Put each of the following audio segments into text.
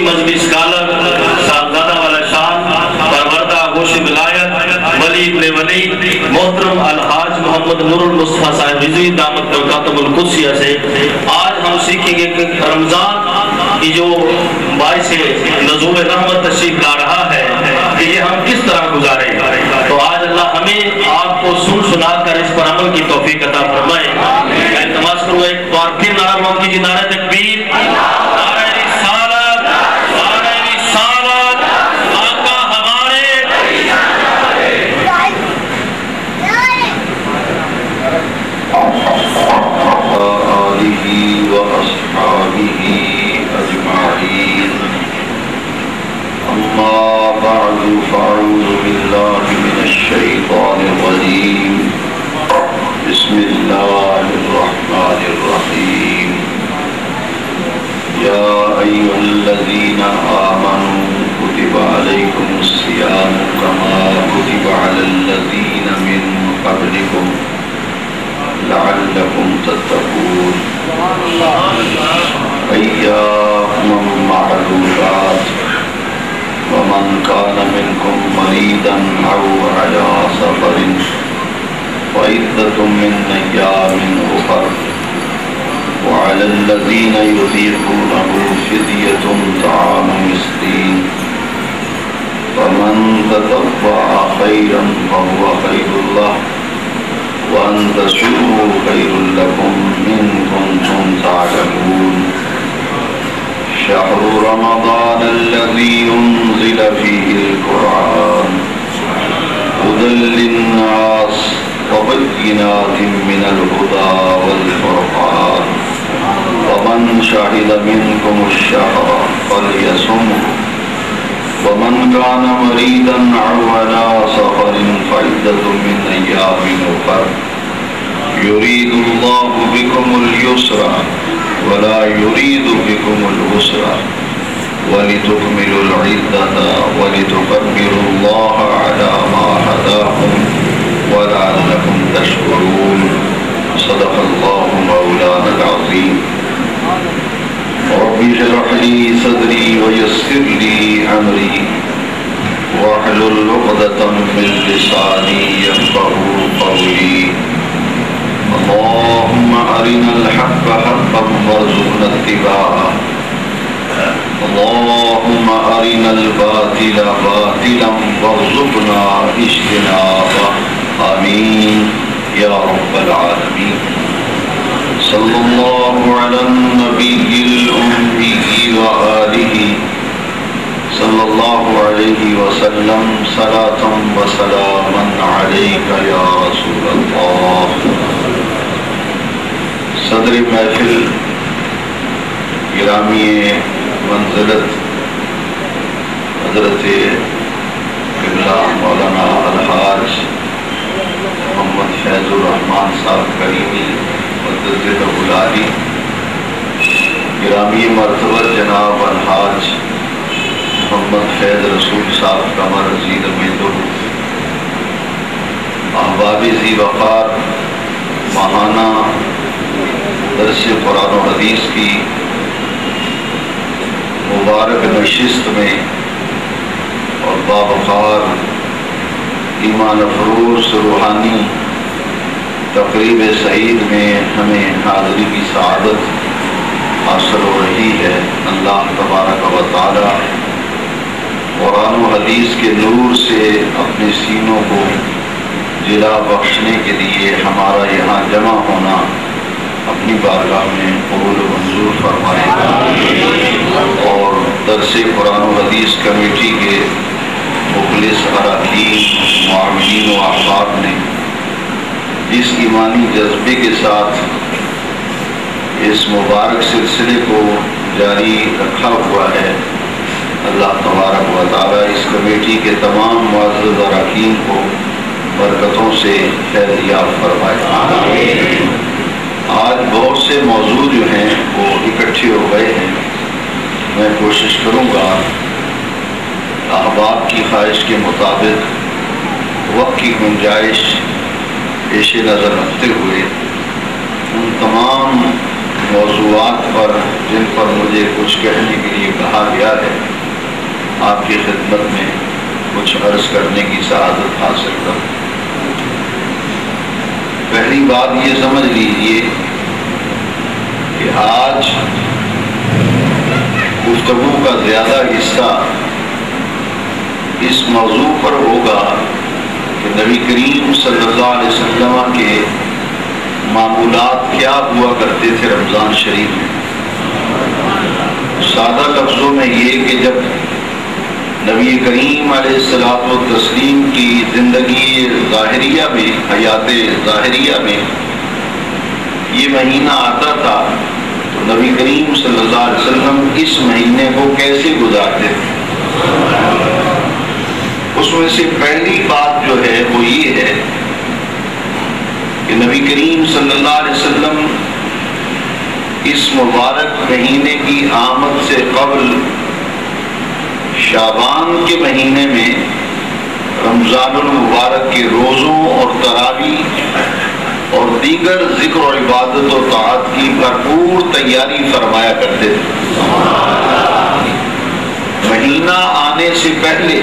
مذہبی اسکالر صاحبزادہ والا شان پروردہ گوش ولایت ولی ابن ولی محترم الحاج محمد نور المصطفیٰ صاحب رضوی دامت برکاتہ القدسیہ سے آج ہم سیکھیں گے کہ رمضان کی جو باعث نزول رحمت تشریف لا رہا ہے کہ یہ ہم کس طرح گزاریں. تو آج اللہ ہمیں آپ کو سنا کر اس پر عمل کی توفیق عطا فرمائے. میں التماس کروں ایک بار پھر نعرہ بلند کیجیے، نعرہ تکبیر، أما بعد فأعوذ بالله من الشيطان الرجيم. بسم الله الرحمن الرحيم. يا أيها الذين آمنوا كتب عليكم الصيام كما كتب على الذين من قبلكم لعلكم تتقون. أياما معدودات. ومن كان منكم مريضا أو على سفر فعدة من أيام أخر. وعلى الذين يطيقونه فدية طعام مسكين. فمن تطوع خيرا فهو خير له وأن تصوموا خير لكم إن كنتم تعلمون. شهر رمضان الذي أنزل فيه القرآن هدى للناس وبينات من الهدى والفرقان. فمن شهد منكم الشهر فليصمه. ومن كان مريضا أو على سفر فعدة من أيام أخر. يريد الله بكم اليسر ولا يريد بكم العسر ولتكملوا العدة ولتكبروا الله على ما هداكم ولعلكم تشكرون. صدق الله مولانا العظيم. رب اشرح لي صدري ويسر لي أمري واحلل عقدة من لساني يفقهوا قولي. اللهم أرنا الحق حقا وارزقنا اتباعه. اللهم أرنا الباطل باطلا وارزقنا اجتنابه. آمين يا رب العالمين. صلى الله على النبي الأمي وآله صلى الله عليه وسلم. صلاة وسلاما عليك يا رسول الله. صدر محفل گرامی منزلت حضرت قبلہ مولانا الحاج محمد فیض الرحمان صاحب کریمی مدد العالی، گرامی مرتبہ جناب الحاج محمد فیض رسول صاحب قمر رضید میدو، احباب ذی وقار ماہانہ درس قرآن و حدیث کی مبارک نشست میں اور باوقار ایمان افروز روحانی تقریب سعید میں ہمیں حاضری کی سعادت حاصل ہو رہی ہے. اللہ تبارک و تعالی قرآن و حدیث کے نور سے اپنے سینوں کو جلا بخشنے کے لیے ہمارا یہاں جمع ہونا اپنی بارگاہ میں قبول و منظور فرمائے گا. اور درس قرآن و حدیث کمیٹی کے مخلص اراکین معاونین و احباب نے اس ایمانی جذبے کے ساتھ اس مبارک سلسلے کو جاری رکھا ہوا ہے. اللہ تبارک و تعالی اس کمیٹی کے تمام معزز اراکین کو برکتوں سے فیضیاب فرمائے. آج بہت سے موضوع جو ہیں وہ اکٹھے ہو گئے ہیں. میں کوشش کروں گا احباب کی خواہش کے مطابق وقت کی گنجائش پیش نظر رکھتے ہوئے ان تمام موضوعات پر جن پر مجھے کچھ کہنے کے لیے کہا گیا ہے آپ کی خدمت میں کچھ عرض کرنے کی سعادت حاصل کروں۔ پہلی بات یہ سمجھ لیجیے کہ آج گفتگو کا زیادہ حصہ اس موضوع پر ہوگا کہ نبی کریم صلی اللہ علیہ وسلم کے معمولات کیا ہوا کرتے تھے رمضان شریف میں۔ سادہ لفظوں میں یہ کہ جب نبی کریم علیہ الصلوۃ والتسلیم کی زندگی ظاہریہ میں، حیات ظاہریہ میں یہ مہینہ آتا تھا تو نبی کریم صلی اللہ علیہ وسلم اس مہینے کو کیسے گزارتے تھے۔ اس میں سے پہلی بات جو ہے وہ یہ ہے کہ نبی کریم صلی اللہ علیہ وسلم اس مبارک مہینے کی آمد سے قبل شعبان کے مہینے میں رمضان المبارک کے روزوں اور تراویح اور دیگر ذکر و عبادت و طاعت کی بھرپور تیاری فرمایا کرتے تھے۔ مہینہ آنے سے پہلے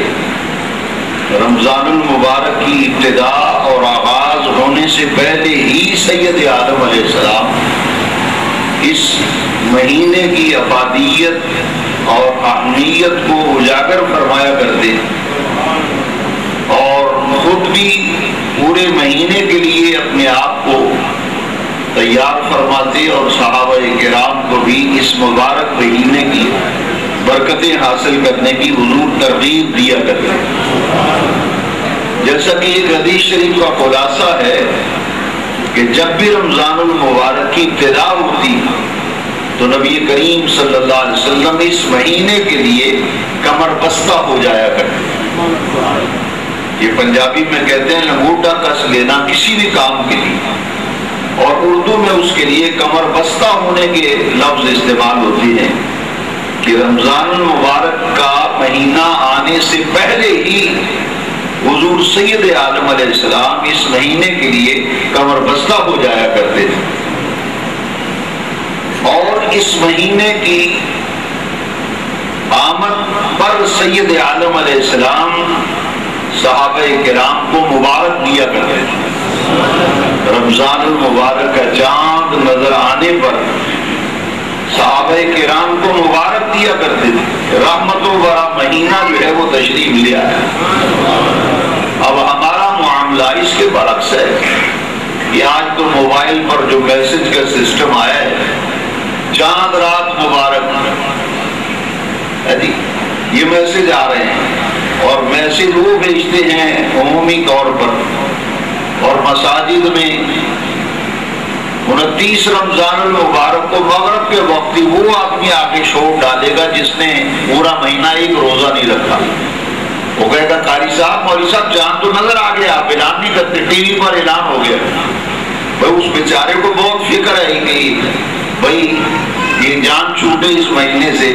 رمضان المبارک کی ابتدا اور آغاز ہونے سے پہلے ہی سید عالم علیہ السلام اس مہینے کی افادیت اور اہمیت کو اجاگر فرمایا کرتے اور خود بھی پورے مہینے کے لیے اپنے آپ کو تیار فرماتے اور صحابہ کرام کو بھی اس مبارک مہینے کی برکتیں حاصل کرنے کی حضور ترغیب دیا کرتے ہیں۔ جیسا کہ ایک حدیث شریف کا خلاصہ ہے کہ جب بھی رمضان المبارک کی ابتدا ہوتی تو نبی کریم صلی اللہ علیہ وسلم اس مہینے کے لیے کمر بستہ ہو جایا کرتے۔ یہ پنجابی میں کہتے ہیں لنگوٹا کس لینا کسی بھی کام کے لیے، اور اردو میں اس کے لیے کمر بستہ ہونے کے لفظ استعمال ہوتے ہیں کہ رمضان المبارک کا مہینہ آنے سے پہلے ہی حضور سید عالم علیہ السلام اس مہینے کے لیے کمر بستہ ہو جایا کرتے تھے، اور اس مہینے کی آمد پر سید عالم علیہ السلام صحابہ کرام کو مبارک دیا کرتے تھے۔ رمضان المبارک کا چاند نظر آنے پر صحابہ کرام کو مبارک دیا کرتے تھے، رحمت و برا مہینہ جو ہے وہ تشریف لے آیا۔ اب ہمارا معاملہ اس کے برعکس ہے کہ آج تو موبائل پر جو میسج کا سسٹم آیا ہے، چاند رات مبارک، یہ میسج آ رہے ہیں، اور میسج وہ بھیجتے ہیں عمومی طور پر، اور مساجد میں 29 رمضان المبارک کو مغرب کے وقت وہ آدمی آگے شور ڈالے گا جس نے پورا مہینہ ایک روزہ نہیں رکھا۔ وہ کہے گا قاری صاحب، مولوی صاحب چاند تو نظر آ گیا، آپ اعلان نہیں کرتے، ٹی وی پر اعلان ہو گیا۔ بھائی اس بیچارے کو بہت فکر ہے کہ بھائی یہ جان چھوٹے اس مہینے سے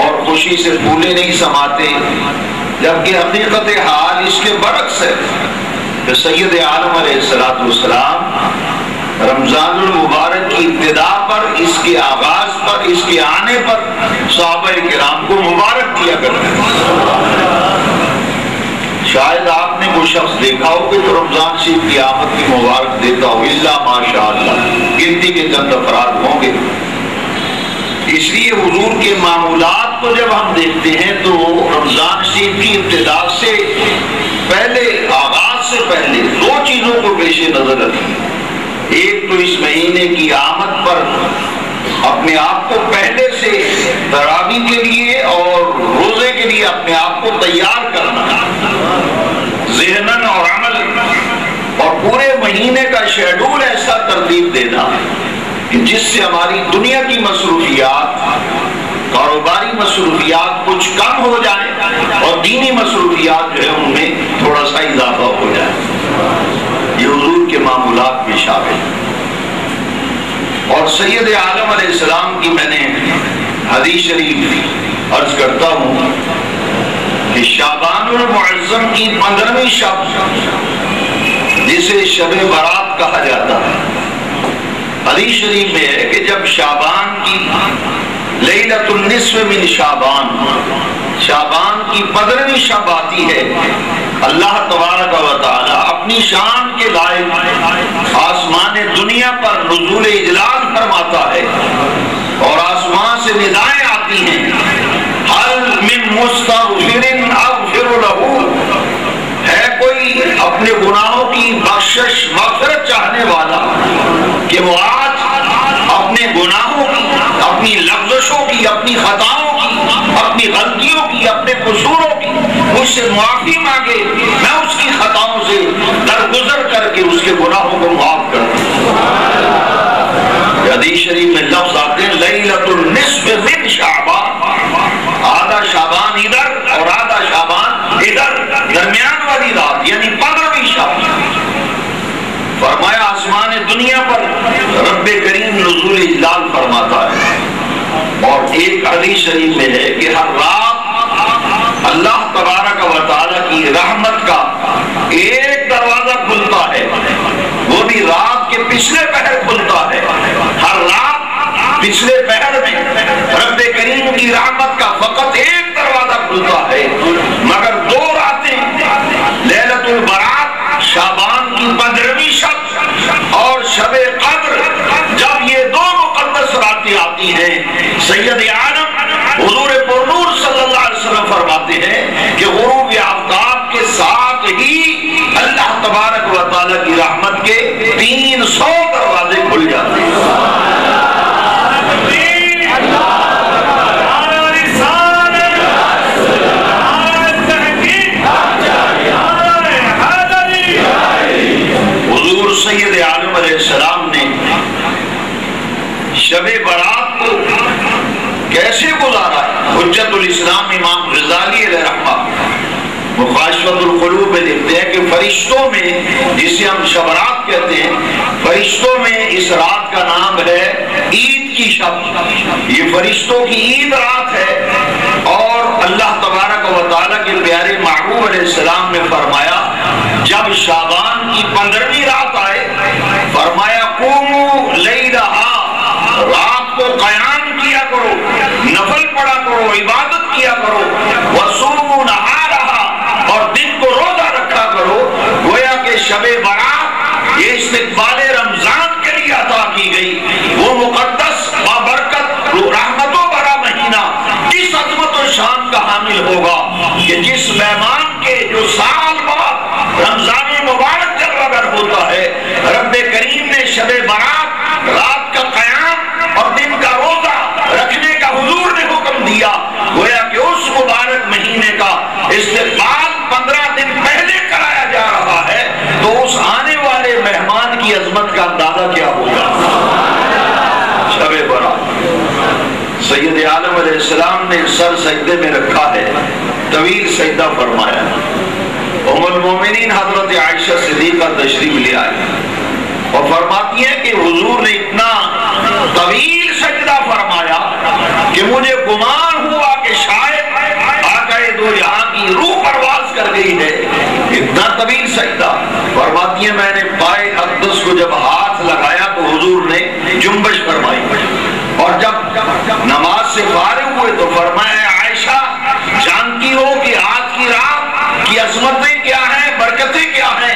اور خوشی سے پھولے نہیں سماتے، جبکہ حقیقت حال اس کے برعکس ہے کہ سید عالم علیہ السلام رمضان المبارک کی ابتدا پر، اس کے آغاز پر، اس کے آنے پر صحابہ کرام کو مبارک کیا کرتے ہیں۔ شاید آپ نے کوئی شخص دیکھا ہو کہ جو رمضان شریف کی آمد کی مبارک دیتا ہو، الا ماشاءاللہ گنتی کے چند افراد ہوں گے۔ اس لیے حضور کے معمولات کو جب ہم دیکھتے ہیں تو رمضان شریف کی ابتدا سے پہلے، آغاز سے پہلے دو چیزوں کو پیش نظر رکھیں۔ ایک تو اس مہینے کی آمد پر اپنے آپ کو پہلے سے تراویح کے لیے اور روزے کے لیے اپنے آپ کو تیار کرنا، ذہناً اور عمل، اور پورے مہینے کا شیڈول ایسا ترتیب دینا کہ جس سے ہماری دنیا کی مصروفیات، کاروباری مصروفیات کچھ کم ہو جائیں اور دینی مصروفیات جو ہے ان میں تھوڑا سا اضافہ ہو جائے۔ یہ حضور کے معمولات میں شامل ہیں۔ اور سید عالم علیہ السلام کی میں نے حدیث شریف عرض کرتا ہوں کہ شعبان المعظم کی 15ویں شب، جسے شب برات کہا جاتا ہے، حدیث شریف میں ہے کہ جب شعبان کی لیلۃ النصف من شعبان کی 15ویں شب آتی ہے، اللہ تبارک و تعالی اپنی شان کے لائق آسمان دنیا پر نزول اجلال فرماتا ہے اور آسمان سے ندائیں آتی ہیں، هل من مستغفر اغفر له، ہے کوئی اپنے گناہوں کی بخشش مغفرت چاہنے والا کہ وہ آج اپنے گناہوں کی، اپنی لغزشوں کی، اپنی خطاؤں کی، اپنی غلطیوں کی، اپنے قصوروں کی مجھ سے معافی مانگے، میں اس کی خطاؤں سے درگزر کر کے اس کے گناہوں کو معاف کر دوں۔ حدیث شریف میں لفظ آتے ہیں لیلۃ النصف من شعبان، آدھا شعبان ادھر اور آدھا شعبان ادھر، درمیان والی رات یعنی 15ویں شب۔ فرمایا آسمان دنیا پر رب کریم نزول اجلال فرماتا ہے، اور ایک حدیث شریف میں ہے کہ ہر رات اللہ تبارک و تعالی کی رحمت کا ایک دروازہ کھلتا ہے، وہ بھی رات کے پچھلے پہر کھلتا ہے۔ ہر رات پچھلے پہر میں رب کریم کی رحمت کا فقط ایک دروازہ کھلتا ہے، مگر 2 راتیں لیلۃ البرات شعبان کی 15ویں شب اور شب قدر، جب یہ 2 مقدس راتیں آتی ہیں، سید عالم حضور پرنور صلی اللہ علیہ وسلم فرماتے ہیں کہ غروب آفتاب کے ساتھ ہی اللہ تبارک و تعالی کی رحمت کے 300 دروازے کھل جاتے ہیں۔ حضور سید عالم علیہ السلام نے شب برات کو کیسے گزارا ہے؟ حجت الاسلام امام غزالی علیہ رحمہ مخاشفۃ القلوب میں لکھتے ہیں کہ فرشتوں میں، جسے ہم شب رات کہتے ہیں، فرشتوں میں اس رات کا نام ہے عید کی شب، یہ فرشتوں کی عید رات ہے۔ اور اللہ تبارک و تعالیٰ کے پیارے محبوب علیہ السلام نے فرمایا جب شعبان کی 15ویں رات آئے، فرمایا قوموا لیلہا، رات کو قیام کیا کرو، نفل پڑھا کرو، عبادت کیا کرو، وصوموا نہارہا، اور دن کو روزہ رکھا کرو۔ گویا کہ شب برات یہ استقبال رمضان کے لیے عطا کی گئی، وہ مقدس بابرکت رحمتوں بھرا مہینہ کس عظمت و شان کا حامل ہوگا کہ جس مہمان کے جو سال بعد رمضان مبارک جب اگر ہوتا ہے، رب کریم نے شب برات رات کا قیام اور دن کا روزہ رکھنے کا حضور نے حکم دیا، گویا کہ اس مبارک مہینے کا استقبال 15 دن پہلے کرایا جا رہا ہے، تو اس آنے والے مہمان کی عظمت کا اندازہ کیا ہوگا؟ شب برات سید عالم علیہ السلام نے سر سجدے میں رکھا ہے، طویل سجدہ فرمایا، ام المومنین حضرت عائشہ صدیقہ تشریف لے آئی اور فرماتی ہے کہ حضور نے اتنا طویل سجدہ فرمایا کہ مجھے گمان ہوا کہ شاید آقا دو جہاں کی روح پرواز کر گئی ہے، اتنا طویل سجدہ۔ فرماتی ہے میں نے پائے اقدس کو جب ہاتھ لگایا تو حضور نے جنبش فرمائی، اور جب نماز سے فارغ ہوئے تو فرمایا عائشہ جانتی ہو کہ آج کی رات کی عظمتیں کیا ہیں، برکتیں کیا ہیں؟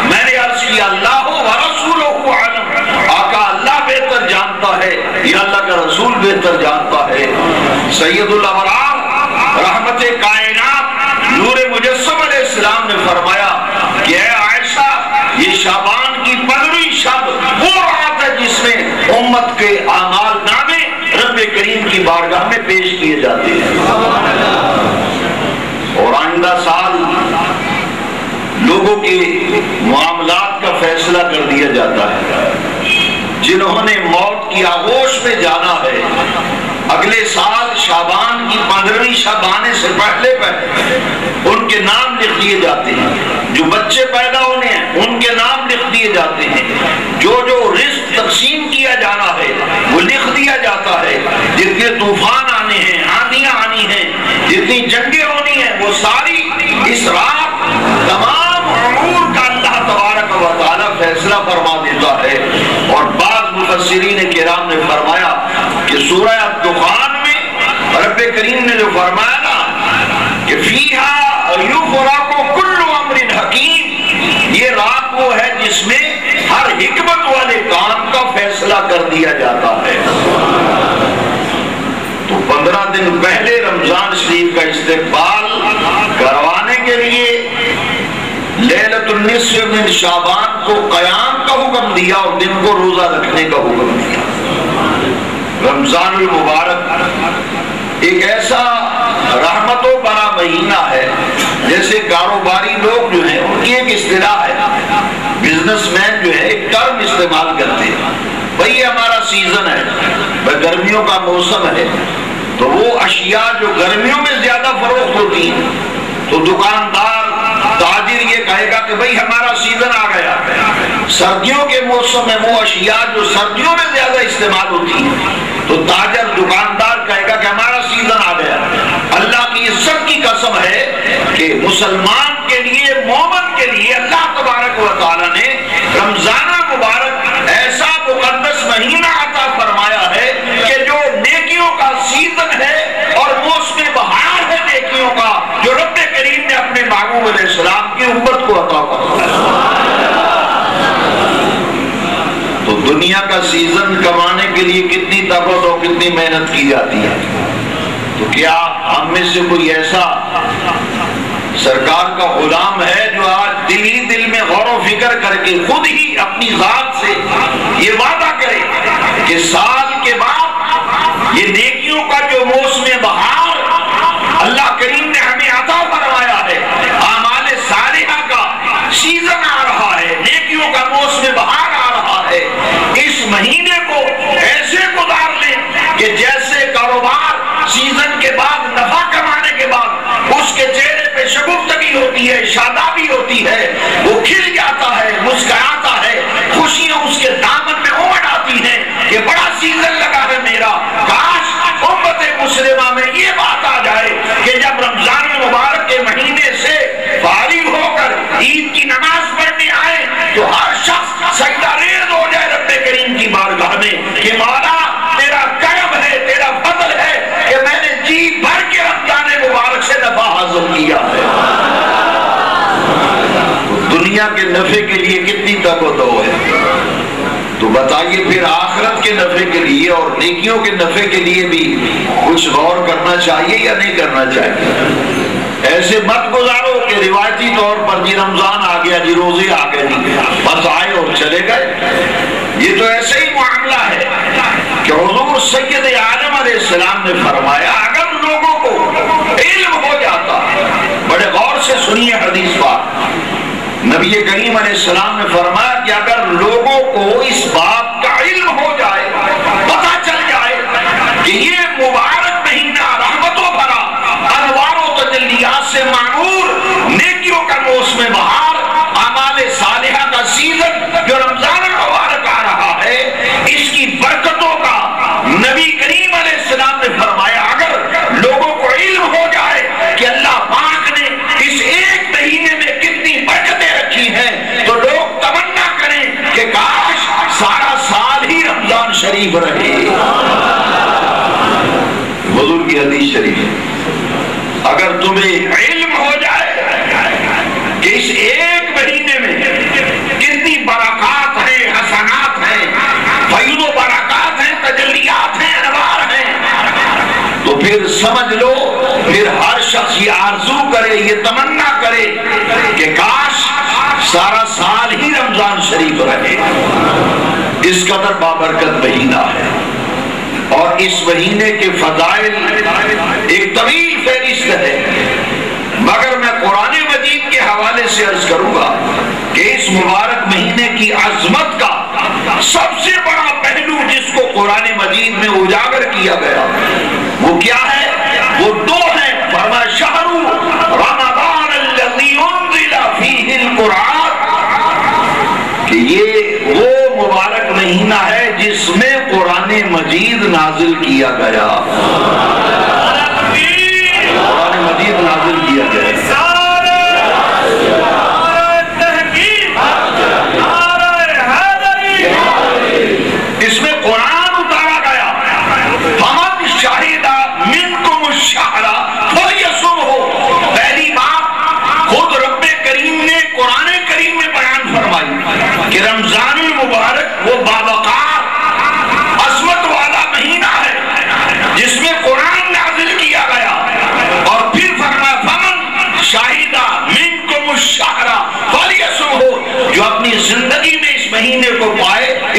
میں نے عرض کیا اللہ و رسولہ عالم، آقا اللہ بہتر جانتا ہے یا اللہ کا رسول بہتر جانتا ہے۔ سید الابرار رحمت کائنات نور مجسم علیہ السلام نے فرمایا کہ اے عائشہ یہ شعبان کی 15ویں شب وہ رات ہے جس میں امت کے اعمال نامے رب کریم کی بارگاہ میں پیش کیے جاتے ہیں، اور آئندہ سال لوگوں کے معاملات کا فیصلہ کر دیا جاتا ہے۔ جنہوں نے موت کی آغوش میں جانا ہے، اگلے سال شعبان کی 15ویں شب آنے سے پہلے ان کے نام لکھ دیے جاتے ہیں، جو بچے پیدا ہونے ہیں ان کے نام لکھ دیے جاتے ہیں، جو رزق تقسیم کیا جانا ہے وہ لکھ دیا جاتا ہے، جتنے طوفان آنے ہیں، آندیاں آنی ہیں، جتنی جنگیں ہونی ہیں، وہ ساری اس رات تمام امور کا اللہ تبارک و تعالی فیصلہ فرما دیتا ہے۔ اور بعض مفسرین کرام نے فرمایا کہ سورہ الدخان میں رب کریم نے جو فرمایا نا کہ فیہا یفرق کل امر حکیم، یہ رات وہ ہے جس میں ہر حکمت والے کام کا فیصلہ کر دیا جاتا ہے۔ تو 15 دن پہلے رمضان شریف کا استقبال کروانے کے لیے لیلۃ النصف من شعبان کو قیام کا حکم دیا اور دن کو روزہ رکھنے کا حکم دیا۔ رمضان المبارک ایک ایسا رحمت و برا مہینہ ہے، جیسے کاروباری لوگ جو ہیں ان کی ایک اصطلاح ہے، بزنس مین جو ہے ایک ٹرم استعمال کرتے ہیں، بھئی یہ ہمارا سیزن ہے، گرمیوں کا موسم ہے، تو وہ اشیاء جو گرمیوں میں زیادہ فروخت ہوتی ہیں تو دکاندار تاجر یہ کہے گا کہ بھئی ہمارا سیزن آ گیا۔ سردیوں کے موسم میں وہ اشیاء جو سردیوں میں زیادہ استعمال ہوتی ہیں تو تاجر دکاندار کہے گا کہ ہمارا سیزن آ گیا۔ اللہ کی عزت کی قسم ہے کہ مسلمان کے لیے، مومن کے لیے اللہ تبارک و تعالی نے رمضان مبارک ایسا مقدس مہینہ عطا فرمایا ہے کہ جو نیکیوں کا سیزن ہے اور موسم بہار ہے نیکیوں کا، جو رب کریم نے اپنے محبوب علیہ السلام کی امت کو عطا فرمایا۔ تو دنیا کا سیزن کمانے کے لیے کتنی طاقت اور کتنی محنت کی جاتی ہے، تو کیا ہم میں سے کوئی ایسا سرکار کا غلام ہے جو آج دل ہی دل میں غور و فکر کر کے خود ہی اپنی ذات سے یہ وعدہ کرے کہ سال کے بعد یہ نیکیوں کا جو موسم بہار اللہ کریم نے ہمیں عطا فرمایا ہے، اعمال صالحہ کا سیزن آ رہا ہے، نیکیوں کا موسم بہار آ رہا ہے، اس مہینے کو ایسے گزار لیں کہ جیسے کاروبار سیزن کے بعد نفع کمانے کے بعد اس کے چہرے پہ شگفتگی ہوتی ہے، شادابی ہوتی ہے، وہ کھل جاتا ہے، مسکراتا ہے، خوشیاں اس کے دامن میں امڑ آتی ہیں کہ بڑا سیزن لگا ہے میرا۔ کاش امت مسلمہ میں یہ بات آ جائے کہ جب رمضان مبارک کے مہینے سے فارغ ہو کر عید کی نماز پڑھنے آئے تو ہر شخص سجدہ ریز ہو جائے رب کریم کی بارگاہ میں کہ مولا تیرا کرم ہے، تیرا فضل ہے کہ میں نے جی بھر کے رمضان مبارک سے نفع حاصل کیا ہے۔ دنیا کے نفع کے لیے کتنی طاقت ہے، تو بتائیے پھر آخرت کے نفع کے لیے اور نیکیوں کے نفع کے لیے بھی کچھ غور کرنا چاہیے یا نہیں کرنا چاہیے؟ ایسے مت گزارو کہ روایتی طور پر جی رمضان آ گیا، جی روزے آ گئے، جی بس آئے اور چلے گئے۔ یہ تو ایسے ہی معاملہ ہے کہ حضور سید عالم علیہ السلام نے فرمایا اگر لوگوں کو علم ہو جاتا، بڑے غور سے سنیے حدیث بات، نبی کریم علیہ السلام نے فرمایا کہ اگر لوگوں کو اس بات کا علم ہو جائے، پتہ چل جائے کہ یہ مبارک مہینہ رحمتوں بھرا، انوار و تجلیات سے معمور، نیکیوں کا موسم بہار، اعمال صالحہ کا سیزن جو رمضان مبارک آ رہا ہے، اس کی برکتوں کا نبی کریم علیہ السلام نے فرمایا اگر لوگوں کو علم ہو جائے کہ اللہ پاک نے اس ایک مہینے میں کتنی برکتیں رکھی ہیں تو لوگ تمنا کریں کہ کاش سارا سال ہی رمضان شریف رہے۔ حضور کی حدیث شریف ہے، اگر تمہیں علم ہو جائے کہ اس ایک مہینے میں کتنی برکات ہیں، حسنات ہیں، فیض و برکات ہیں، تجلیات ہیں، انوار ہیں، تو پھر سمجھ لو پھر ہر شخص یہ آرزو کرے، یہ تمنا کرے کہ کاش سارا سال ہی رمضان شریف رہے۔ اس قدر بابرکت مہینہ ہے اور اس مہینے کے فضائل ایک طویل فہرست ہے، مگر میں قرآن مجید کے حوالے سے عرض کروں گا کہ اس مبارک مہینے کی عظمت کا سب سے بڑا پہلو جس کو قرآن مجید میں اجاگر کیا گیا وہ کیا ہے؟ وہ دو ہیں۔ فرمایا شہر رمضان الذی انزل فیہ القرآن، کہ یہ وہ مبارک مہینہ ہے جس میں قرآن مجید نازل کیا گیا، قرآن مجید نازل کیا گیا۔ اس میں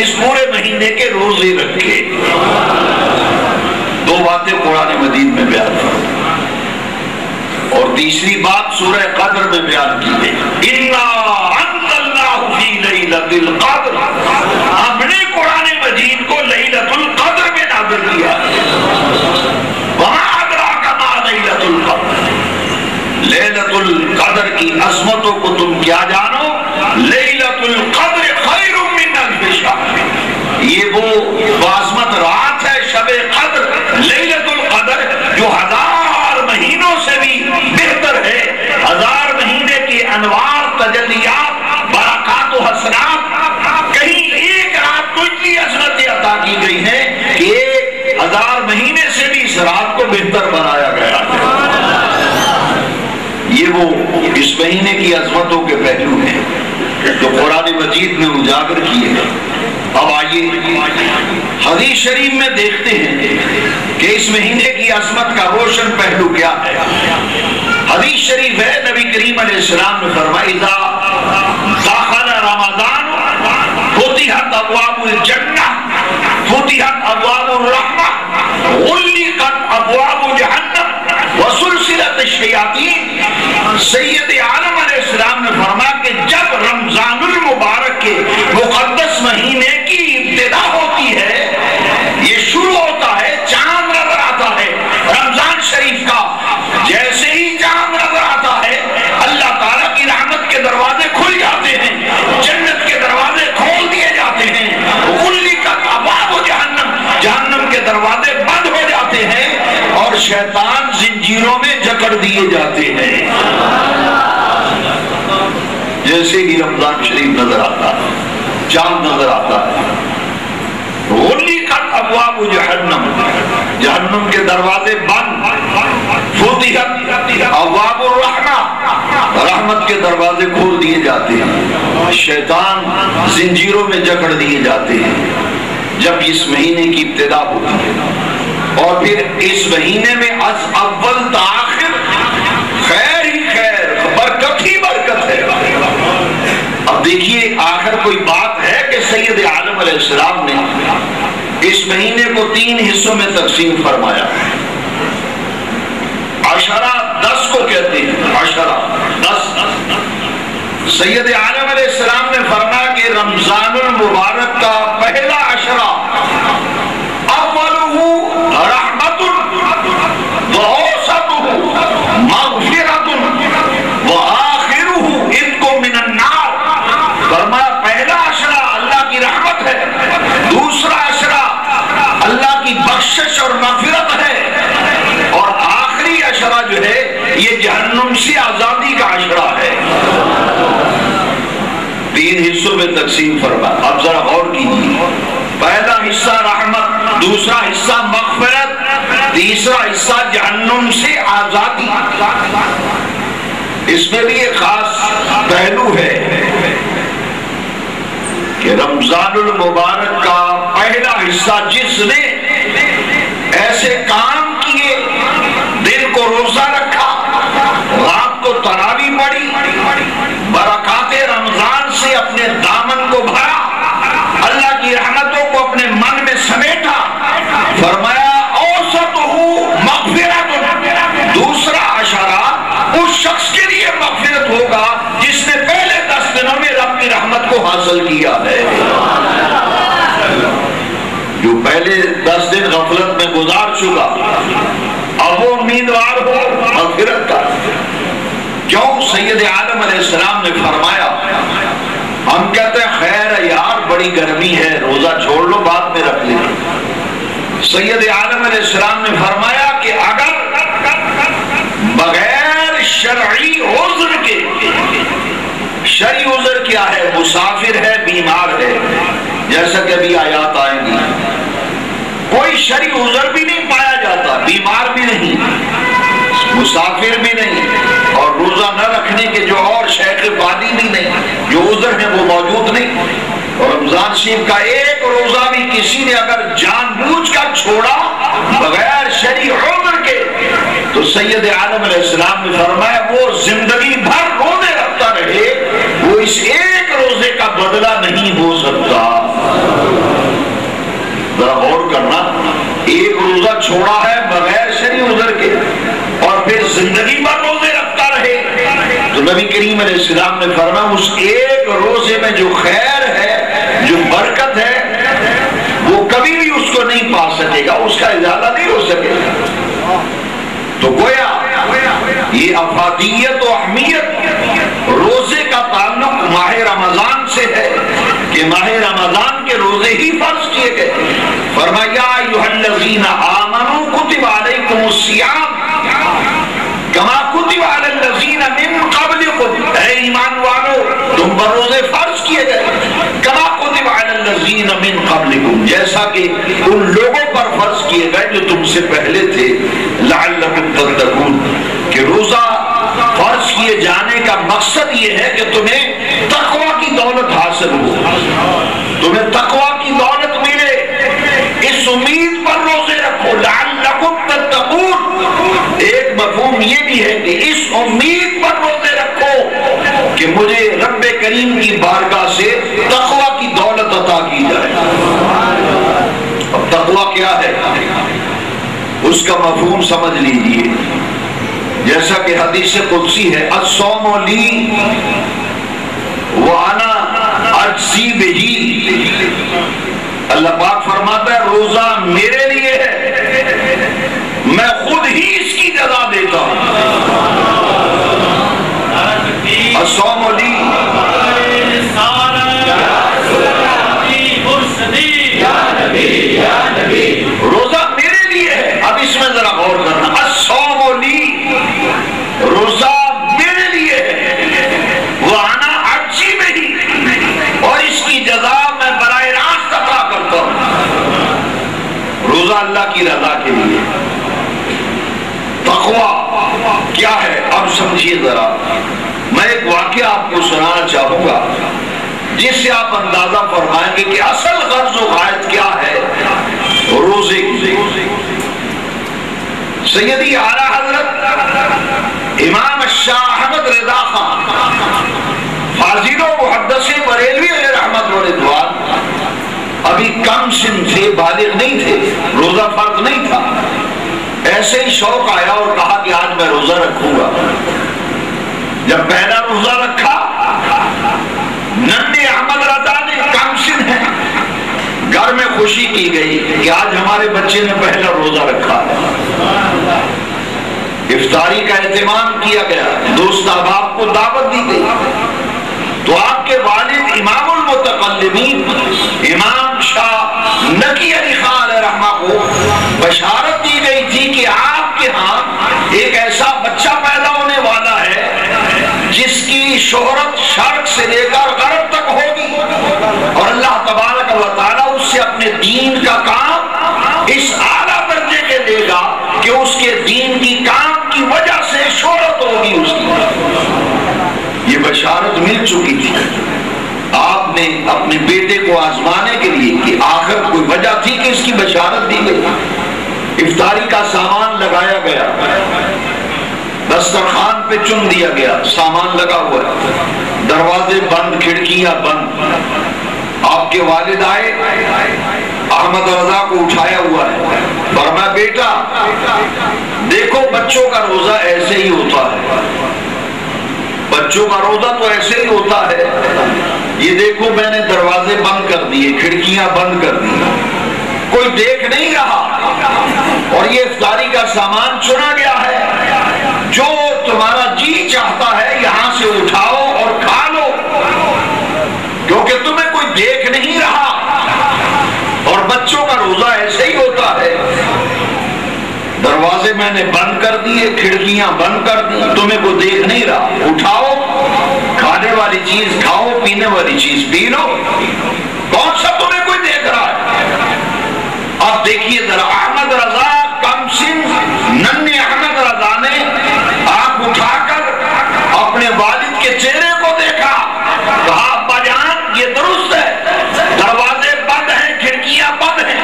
اس پورے مہینے کے روزے رکھے۔ دو باتیں قرآن مجید میں بیان فرمائی، اور تیسری بات سورہ قدر میں بیان کی گئی، اِنَّا أَنزَلْنَاهُ فِي لَيْلَةِ الْقَدْرِ، ہم نے قرآن مجید کو لیلۃ القدر میں نازل کیا۔ وَمَا أَدْرَاكَ مَا لَيْلَةُ الْقَدْرِ، لیلۃ القدر کی عظمتوں کو تم کیا جانو؟ لیلۃ القدر خیر من الف شہر، یہ وہ باعظمت رات ہے شب قدر، لیلۃ القدر، جو 1000 مہینوں سے بھی بہتر ہے۔ 1000 مہینے کی انوار، تجلیات، برکات و حسنات، کہیں ایک رات کو اتنی عظمتیں عطا کی گئی ہیں کہ 1000 مہینے سے بھی اس رات کو بہتر بنایا گیا ہے۔ یہ وہ اس مہینے کی عظمتوں کے پہلو ہیں جو قرآن مجید میں اجاگر کیے ہیں۔ اب آئیے حدیث شریف میں دیکھتے ہیں کہ اس مہینے کی عظمت کا روشن پہلو کیا ہے۔ حدیث شریف ہے، نبی کریم علیہ السلام نے فرمایا اذا دخل رمضان فتحت ابواب الجنہ فتحت ابواب الرحمہ غلقت ابواب جہنم وسلسلت الشیاطین۔ سید عالم علیہ السلام نے فرمایا کہ جب رمضان المبارک کے مقدس مہینے کی ابتدا ہوتی ہے، یہ شروع ہوتا ہے، چاند نظر آتا ہے رمضان شریف کا، جیسے ہی چاند نظر آتا ہے اللہ تعالیٰ کی رحمت کے دروازے کھل جاتے ہیں، جنت کے دروازے کھول دیے جاتے ہیں، غلقت ابواب جہنم، جہنم کے دروازے بند ہو جاتے ہیں، اور شیطان زنجیروں میں جکڑ دیے جاتے ہیں۔ جیسے ہی رمضان شریف نظر آتا ہے، چاند نظر آتا ہے، غلقت ابواب جہنم، جہنم کے دروازے بند، فتحت ابواب الرحمہ، رحمت کے دروازے کھول دیے جاتے ہیں، شیطان زنجیروں میں جکڑ دیے جاتے ہیں۔ جب اس مہینے کی ابتدا ہوتی ہے اور پھر اس مہینے میں از اول تا آخر خیر ہی خیر، برکت ہی برکت ہے۔ اب دیکھیے آخر کوئی بات ہے کہ سید عالم علیہ السلام نے اس مہینے کو 3 حصوں میں تقسیم فرمایا۔ عشرہ 10 کو کہتے ہیں، عشرہ 10۔ سید عالم علیہ السلام نے فرمایا کہ رمضان المبارک کا پہلا عشرہ اولہ رحمت وأوسطہ مغفرۃ وآخرہ عتق من النار۔ فرمایا پہلا عشرہ اللہ کی رحمت ہے، دوسرا عشرہ اللہ کی بخشش اور مغفرت ہے، اور آخری عشرہ جو ہے یہ جہنم سے آزادی کا عشرہ ہے۔ 3 حصوں میں تقسیم فرمایا۔ اب ذرا غور کیجیے، پہلا حصہ رحمت، دوسرا حصہ مغفرت، تیسرا حصہ جہنم سے آزادی۔ اس میں بھی ایک خاص پہلو ہے کہ رمضان المبارک کا پہلا حصہ جس نے ایسے کام کیے، دن کو روزہ رکھا، رات کو تراویح پڑھی، برکات رمضان سے اپنے دامن کو بھرا، اللہ کی رحمتوں کو اپنے من میں سمیٹا، فرمایا اوسطہ مغفرۃ، دوسرا عشرہ اس شخص کے لیے مغفرت ہوگا جس نے پہلے 10 دنوں میں رب کی رحمت کو حاصل کیا ہے۔ جو پہلے 10 دن غفلت میں گزار چکا، اب وہ امیدوار ہو مغفرت کا۔ کیوں؟ سید عالم علیہ السلام نے فرمایا، ہم کہتے ہیں خیر ہے یار بڑی گرمی ہے، روزہ چھوڑ لو بعد میں رکھ لیں۔ سید عالم علیہ السلام نے فرمایا کہ اگر بغیر شرعی عذر کے، شرعی عذر کیا ہے؟ مسافر ہے، بیمار ہے، جیسا کہ ابھی آیات آئیں گی، کوئی شرعی عذر بھی نہیں پایا جاتا، بیمار بھی نہیں، مسافر بھی نہیں، اور روزہ نہ رکھنے کے جو اور شیخ فادی بھی نہیں، جو عذر ہیں وہ موجود نہیں، اور رمضان شریف کا ایک روزہ بھی کسی نے اگر جان بوجھ کر چھوڑا بغیر شرعی عذر کے، تو سید عالم علیہ السلام نے فرمایا وہ زندگی بھر روزے رکھتا رہے، وہ اس ایک روزے کا بدلہ نہیں ہو سکتا. ذرا غور کرنا، ایک روزہ چھوڑا ہے بغیر شرعی عذر کے اور پھر زندگی بھر روزے رکھتا رہے، تو نبی کریم علیہ السلام نے فرمایا اس ایک روزے میں جو خیر ہے، جو برکت ہے، وہ کبھی بھی اس کو نہیں پا سکے گا، اس کا ازالہ نہیں ہو سکے گا. تو گویا یہ افادیت و اہمیت روزے کا تعلق ماہ رمضان سے ہے کہ ماہ رمضان کے روزے ہی فرض کیے گئے. فرمایا ایھا الذین آمنوا کتب علیکم الصیام کما کتب علی الذین من قبلکم، اے ایمان والو تم پر روزے فرض کیے گئے، کما کتب علی الذین من قبلکم، جیسا کہ ان لوگوں پر فرض کیے گئے جو تم سے پہلے تھے، لعلکم تتقون، کہ روزہ فرض کیے جانے کا مقصد یہ ہے کہ تمہیں تقوی کی دولت حاصل ہو، تمہیں تقوی کی دولت ملے. اس امید پر روزے رکھو، لعلکم تتقون. ایک مفہوم یہ بھی ہے کہ اس امید پر روزے رکھو کہ مجھے رب کریم کی بارگاہ سے تقوی کی دولت عطا کی جائے. اب تقوی کیا ہے اس کا مفہوم سمجھ لیجئے. جیسا کہ حدیث قدسی ہے، الصوم لی وانا اجزی بہی، اللہ پاک فرماتا ہے روزہ میرے لیے ہے، میں خود ہی اس کی جزا دیتا ہوں. الصوم لی، روزہ میرے لیے ہے. اب اس میں ذرا غور کرنا، الصوم لی، روزہ میرے لیے ہے، وانا اجزی بہی، اور اس کی جزا میں براہ راست عطا کرتا ہوں. روزہ اللہ کی رضا کے لیے. تقوی کیا ہے اب سمجھیے ذرا. میں ایک واقعہ آپ کو سنانا چاہوں گا جس سے آپ اندازہ فرمائیں گے کہ اصل غرض و غایت کیا ہے روزے کی. سیدی اعلیٰ حضرت امام شاہ احمد رضا خان فاضل و محدث بریلوی علیہ رحمت و رضوان ابھی کم سن تھے، بالغ نہیں تھے، روزہ فرض نہیں تھا. ایسے ہی شوق آیا اور کہا کہ آج میں روزہ رکھوں گا. جب پہلا روزہ رکھا، ننھے احمد رضا نے کم سن ہے، گھر میں خوشی کی گئی کہ آج ہمارے بچے نے پہلا روزہ رکھا ہے. افطاری کا اہتمام کیا گیا، دوست احباب کو دعوت دی گئی. تو آپ کے والد امام المتقلمین امام شاہ نقی علی خان علیہ رحمہ کو بشارت دی گئی تھی کہ آپ کے ہاں ایک ایسا بچہ پیدا ہونے والا ہے جس کی شہرت شرق سے لے کر غرب تک ہوگی، اور اللہ تبارک و تعالیٰ اس سے اپنے دین کا کام اس اعلیٰ درجے کے دے گا کہ اس کے دین کی کام کی وجہ سے شہرت ہوگی اس کی. یہ بشارت مل چکی تھی. آپ نے اپنے بیٹے کو آزمانے کے لیے کہ آخر کوئی وجہ تھی کہ اس کی بشارت دی گئی. افطاری کا سامان لگایا گیا، دسترخوان پہ چن دیا گیا، سامان لگا ہوا ہے، دروازے بند، کھڑکیاں بند. آپ کے والد آئے، احمد رضا کو اٹھایا ہوا ہے، فرمایا بیٹا دیکھو بچوں کا روزہ ایسے ہی ہوتا ہے، بچوں کا روزہ تو ایسے ہی ہوتا ہے. یہ دیکھو میں نے دروازے بند کر دیے، کھڑکیاں بند کر دی، کوئی دیکھ نہیں رہا، اور یہ افطاری کا سامان چنا گیا ہے. جو تمہارا جی چاہتا ہے یہاں سے اٹھاؤ اور کھا لو، کیونکہ تمہیں کوئی دیکھ نہیں رہا، اور بچوں کا روزہ ایسے ہی ہوتا ہے. دروازے میں نے بند کر دیے، کھڑکیاں بند کر دی، تمہیں کوئی دیکھ نہیں رہا، اٹھاؤ، کھانے والی چیز کھاؤ، پینے والی چیز پی لو، کون سا تمہیں کوئی دیکھ رہا ہے. اب دیکھیے ذرا احمد رضا کم سن ننھے احمد رضا نے آنکھ اٹھا کر اپنے والد کے چہرے کو دیکھا، کہا ابا جان یہ درست ہے، دروازے بند ہیں، کھڑکیاں بند ہیں،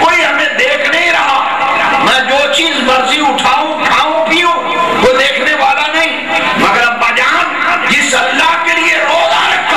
کوئی ہمیں دیکھ نہیں رہا، میں جو چیز مرضی اٹھاؤں کھاؤں پیوں کوئی دیکھنے والا نہیں، مگر ابا جان جس اللہ کے لیے روزہ رکھا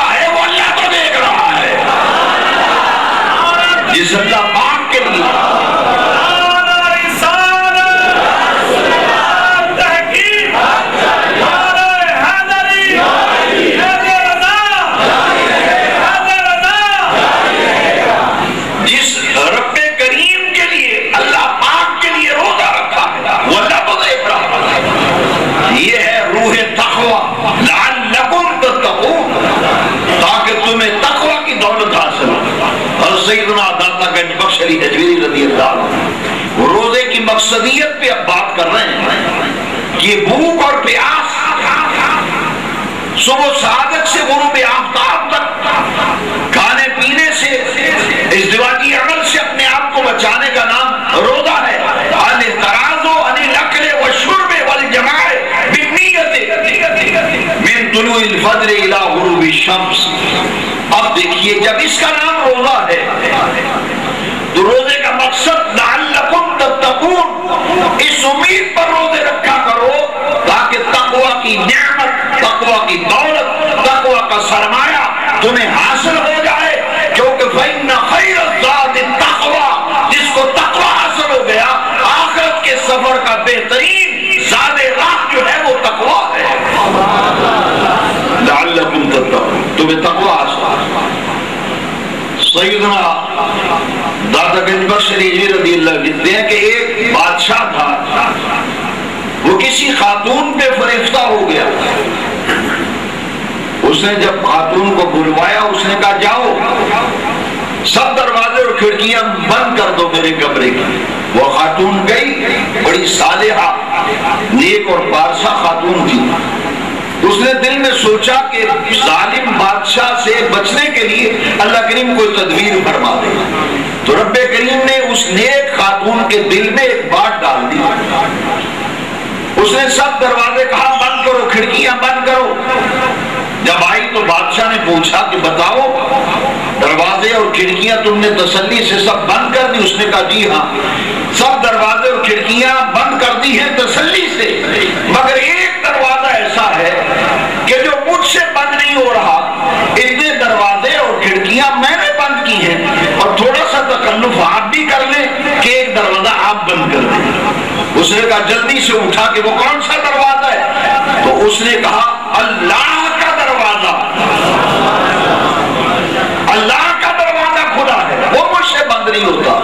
الفجر الی غروب الشمس. اب دیکھیے جب اس کا نام روزہ ہے تو روزے کا مقصد لعلکم تتقون، اس امید پر روزے رکھا کرو تاکہ تقوی کی نعمت، تقوی کی دولت، تقوی کا سرمایہ تمہیں حاصل ہو جائے. کیونکہ فإن خیر الزاد التقوی، جس کو تقوی حاصل ہو گیا آخرت کے سفر کا بہترین زاد راہ جو ہے وہ تقوی ہے. لعلکم تتقون، تمہیں تقوی حاصل. سیدنا دادا گنج بخش رضوی رضی اللہ عنہ لکھتے ہیں کہ ایک بادشاہ تھا، وہ کسی خاتون پہ فریفتہ ہو گیا. اس نے جب خاتون کو بلوایا اس نے کہا جاؤ سب دروازے اور کھڑکیاں بند کر دو میرے کمرے کی. وہ خاتون گئی، بڑی صالحہ نیک اور پارسا خاتون تھی. اس نے دل میں سوچا کہ ظالم بادشاہ سے بچنے کے لیے اللہ کریم کوئی تدبیر فرما دے. تو رب کریم نے اس نیک خاتون کے دل میں ایک بات ڈال دی. اس نے سب دروازے کہا بند کرو، کھڑکیاں بند کرو. جب آئی تو بادشاہ نے پوچھا کہ بتاؤ دروازے اور کھڑکیاں تم نے تسلی سے سب بند کر دی؟ اس نے کہا جی ہاں، سب دروازے اور کھڑکیاں بند کر دی ہیں تسلی سے، مگر ایک دروازہ ایسا ہے کہ جو مجھ سے بند نہیں ہو رہا. اتنے دروازے اور کھڑکیاں میں نے بند کی ہیں اور تھوڑا سا تکلف آپ بھی کر لیں کہ ایک دروازہ آپ بند کر دیں. اس نے کہا جلدی سے اٹھا کہ وہ کون سا دروازہ ہے؟ تو اس نے کہا اللہ کا دروازہ، اللہ کا دروازہ کھلا ہے، وہ مجھ سے بند نہیں ہوتا.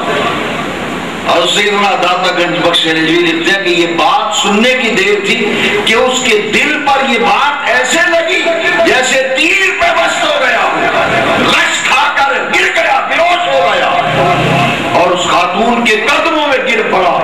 اور سیدنا داتا گنج بخش رضوی لکھتے ہیں کہ یہ بات سننے کی دیر تھی کہ اس کے دل پر یہ بات ایسے لگی جیسے تیر پہ بست ہو گیا، رش کھا کر گر گیا، بیہوش ہو گیا اور اس خاتون کے قدموں میں گر پڑا.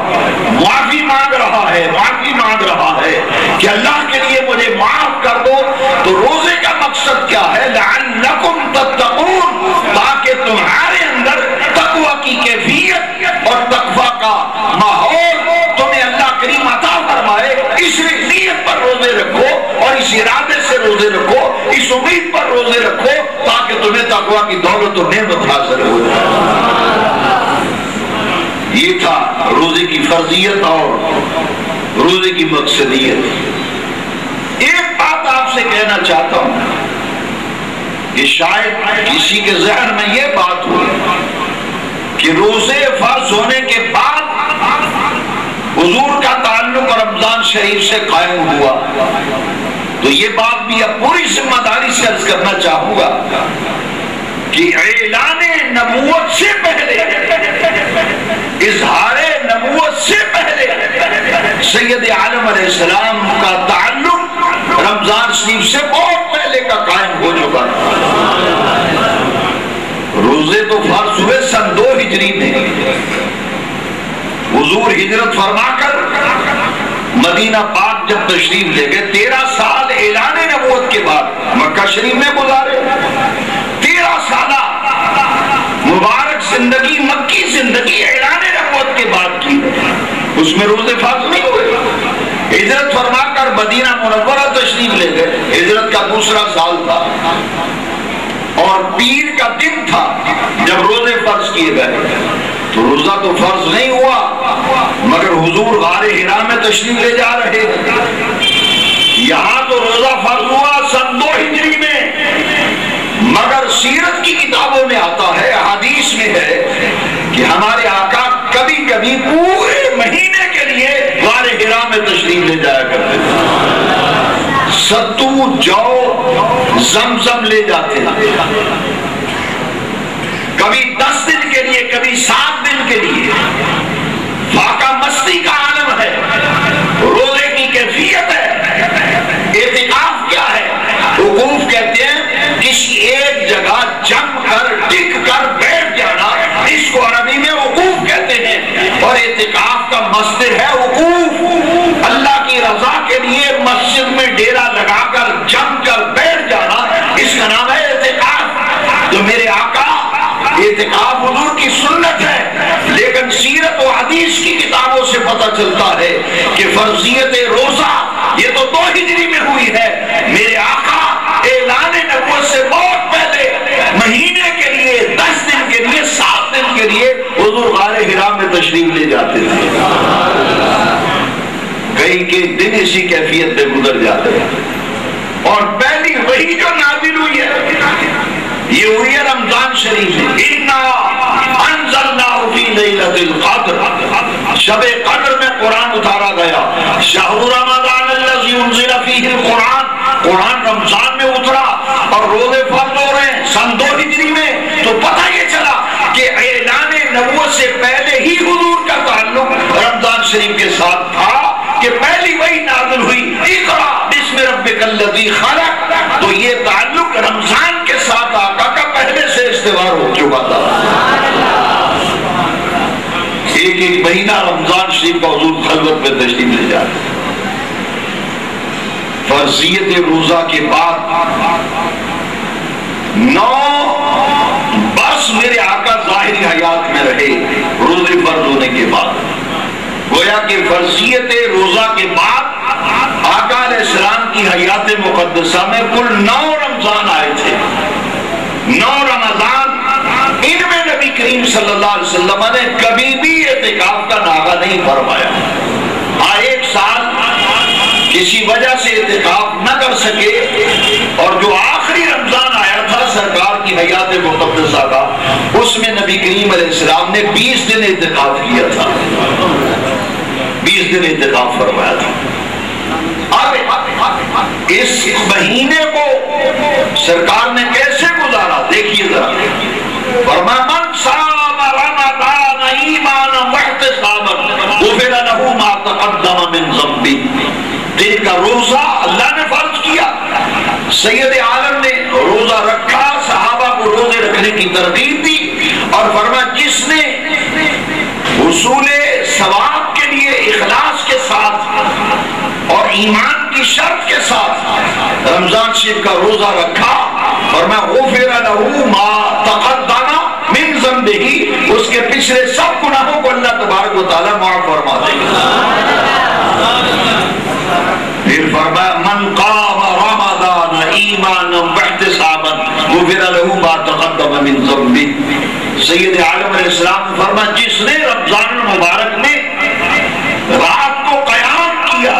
معافی مانگ رہا ہے، معافی مانگ رہا ہے کہ اللہ کے لیے مجھے معاف کر دو. تو روزے کا مقصد کیا ہے؟ لعلکم تتقون، تاکہ تمہارے اندر تقوی کی کیفیت اور تقوی کا ماحول تمہیں اللہ کریم عطا فرمائے. اس نیت پر روزے رکھو اور اس ارادے سے روزے رکھو، اس امید پر روزے رکھو تاکہ تمہیں تقوی کی دولت و نعمت حاصل ہو جائے. یہ تھا روزے کی فرضیت اور روزے کی مقصدیت. ایک بات آپ سے کہنا چاہتا ہوں کہ شاید کسی کے ذہن میں یہ بات ہو کہ روزے فرض ہونے کے بعد حضور کا تعلق رمضان شریف سے قائم ہوا. تو یہ بات بھی اب پوری ذمہ داری سے عرض کرنا چاہوں گا کہ اعلان نبوت سے پہلے، اظہار نبوت سے پہلے سید عالم علیہ السلام کا تعلق رمضان شریف سے بہت پہلے کا قائم ہو چکا. روزے تو فرض ہوئے سن 2 ہجری میں. حضور ہجرت فرما کر مدینہ پاک جب تشریف لے گئے 13 سال اعلان نبوت کے بعد مکہ شریف میں گزارے. 13 سالہ مبارک زندگی، مکی زندگی اعلان نبوت کے بعد کی، اس میں روزے فرض نہیں ہوئے. ہجرت فرما کر مدینہ منورہ تشریف لے گئے. ہجرت کا 2 سال تھا اور پیر کا دن تھا جب روزے فرض کیے گئے. تو روزہ تو فرض نہیں ہوا مگر حضور غار حرا میں تشریف لے جا رہے ہیں. یہاں تو روزہ فرض ہوا سن 2 ہجری میں، مگر سیرت کی کتابوں میں آتا ہے، حدیث میں ہے کہ ہمارے آقا کبھی کبھی پورے مہینے کے لیے غار حرا میں تشریف لے جایا کرتے تھے. ستو جو زمزم لے جاتے ہیں، کبھی 10 دن کے لیے، کبھی 7 دن کے لیے. فاقہ مستی کا عالم ہے، روزے کی کیفیت ہے. اعتکاف کیا ہے؟ وقوف کہتے ہیں کسی ایک جگہ جم کر ٹک کر بیٹھ جانا، اس کو عربی میں وقوف کہتے ہیں. اور اعتکاف کا مصدر ہے وقوف، اللہ کی رضا کے لیے مسجد میں ڈیرا لگا کر جم کر بیٹھ جانا، اس کا نام ہے اعتکاف. تو میرے آقا اعتکاف حضور کی سنت ہے، لیکن سیرت و حدیث کی کتابوں سے پتہ چلتا ہے کہ فرضیت روزہ یہ تو 2 ہجری میں ہوئی ہے. میرے آقا تشریف لے جاتے تھے، کئی کے دن اسی کیفیت پہ گزر جاتے ہیں۔ اور پہلی وہی جو نازل ہوئی ہے یہ ہوئی ہے رمضان شریف میں، اِنَّا أَنزَلْنَاهُ فِي لَيْلَةِ الْقَدْرِ، شب قدر میں قرآن اتارا گیا۔ شہر رمضان الذی انزل فیہ القرآن، قرآن رمضان میں اترا اور روزے فرض ہو رہے ہیں سن 2 ہجری میں، تو پتہ یہ چلا کہ اعلان نبوت سے پہلے ہی حضور کا تعلق رمضان شریف کے ساتھ تھا کہ پہلی وہی نازل ہوئی اقرا بسم ربک الذی خلق، تو یہ تعلق رمضان کے ساتھ آقا کا پہلے سے استوار ہو چکا تھا۔ ایک ایک مہینہ رمضان شریف کا حضور خلوت میں تشریف لے جاتے، فرضیت روزہ کے بعد 9 برس میرے آقا ظاہری حیات میں رہے روزے فرض ہونے کے بعد، گویا کہ فرضیت روزہ کے بعد آقا علیہ السلام کی حیات مقدسہ میں کل 9 رمضان آئے تھے۔ 9 رمضان ان میں نبی کریم صلی اللہ علیہ وسلم نے کبھی بھی اعتکاف کا نعرہ نہیں فرمایا۔ ہاں ایک سال کسی وجہ سے اعتکاف نہ کر سکے، اور جو آخری رمضان آیا تھا سرکار کی حیات مقدسہ کا، اس میں نبی کریم علیہ السلام نے 20 دن اعتکاف کیا تھا، 20 دن اعتکاف فرمایا تھا۔ اب اس مہینے کو سرکار نے کیسے گزارا دیکھیے ذرا، فرمایا من صام رمضان ایمانا واحتسابا غفر له ما تقدم من ذنبه، دن کا روزہ اللہ نے فرض کیا، سید عالم نے روزہ رکھا، صحابہ کو روزے رکھنے کی ترغیب دی، اور فرمایا جس نے حصول ثواب کے لیے اخلاص کے ساتھ اور ایمان کی شرط کے ساتھ رمضان شریف کا روزہ رکھا، فرمایا غفر له ما تقدم من ذنبه، اس کے پچھلے سب گناہوں کو اللہ تبارک و تعالیٰ معاف فرما دے گا۔ پھر فرمایا من قام رمضان ایمانا واحتسابا غفر له ما تقدم من ذنبه، سید عالم علیہ السلام نے فرمایا جس نے رمضان المبارک میں رات کو قیام کیا،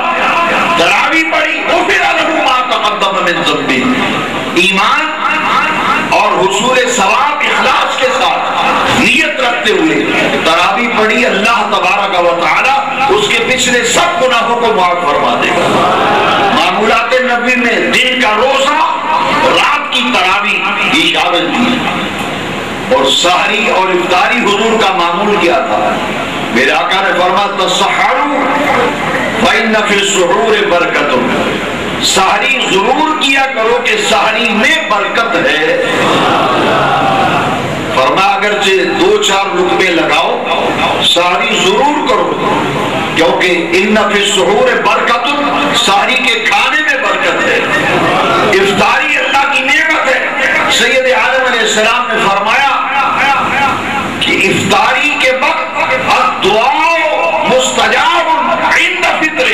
تراویح پڑھی، غفر له ما تقدم من ذنبه، ایمان اور حصول ثواب اخلاص کے ساتھ نیت رکھتے ہوئے تراویح پڑھی، اللہ تبارک و تعالی اس کے پچھلے سب گناہوں کو معاف فرما دے گا۔ معمولات نبی میں دن کا روزہ، رات کی تراویح یہ شامل تھی، اور سحری اور افطاری حضور کا معمول کیا تھا۔ میرے آقا نے فرمایا تسحروا فإن فی السحور برکۃ، سحری ضرور کیا کرو کہ سحری میں برکت ہے۔ فرمایا اگرچہ 2-4 لقمے لگاؤ، سحری ضرور کرو، کیونکہ ان فی السحور برکت، سحری کے کھانے میں برکت ہے، افطاری اللہ کی نعمت ہے۔ سید عالم علیہ السلام نے فرمایا کہ افطاری کے وقت الدعاء مستجاب عند فطر،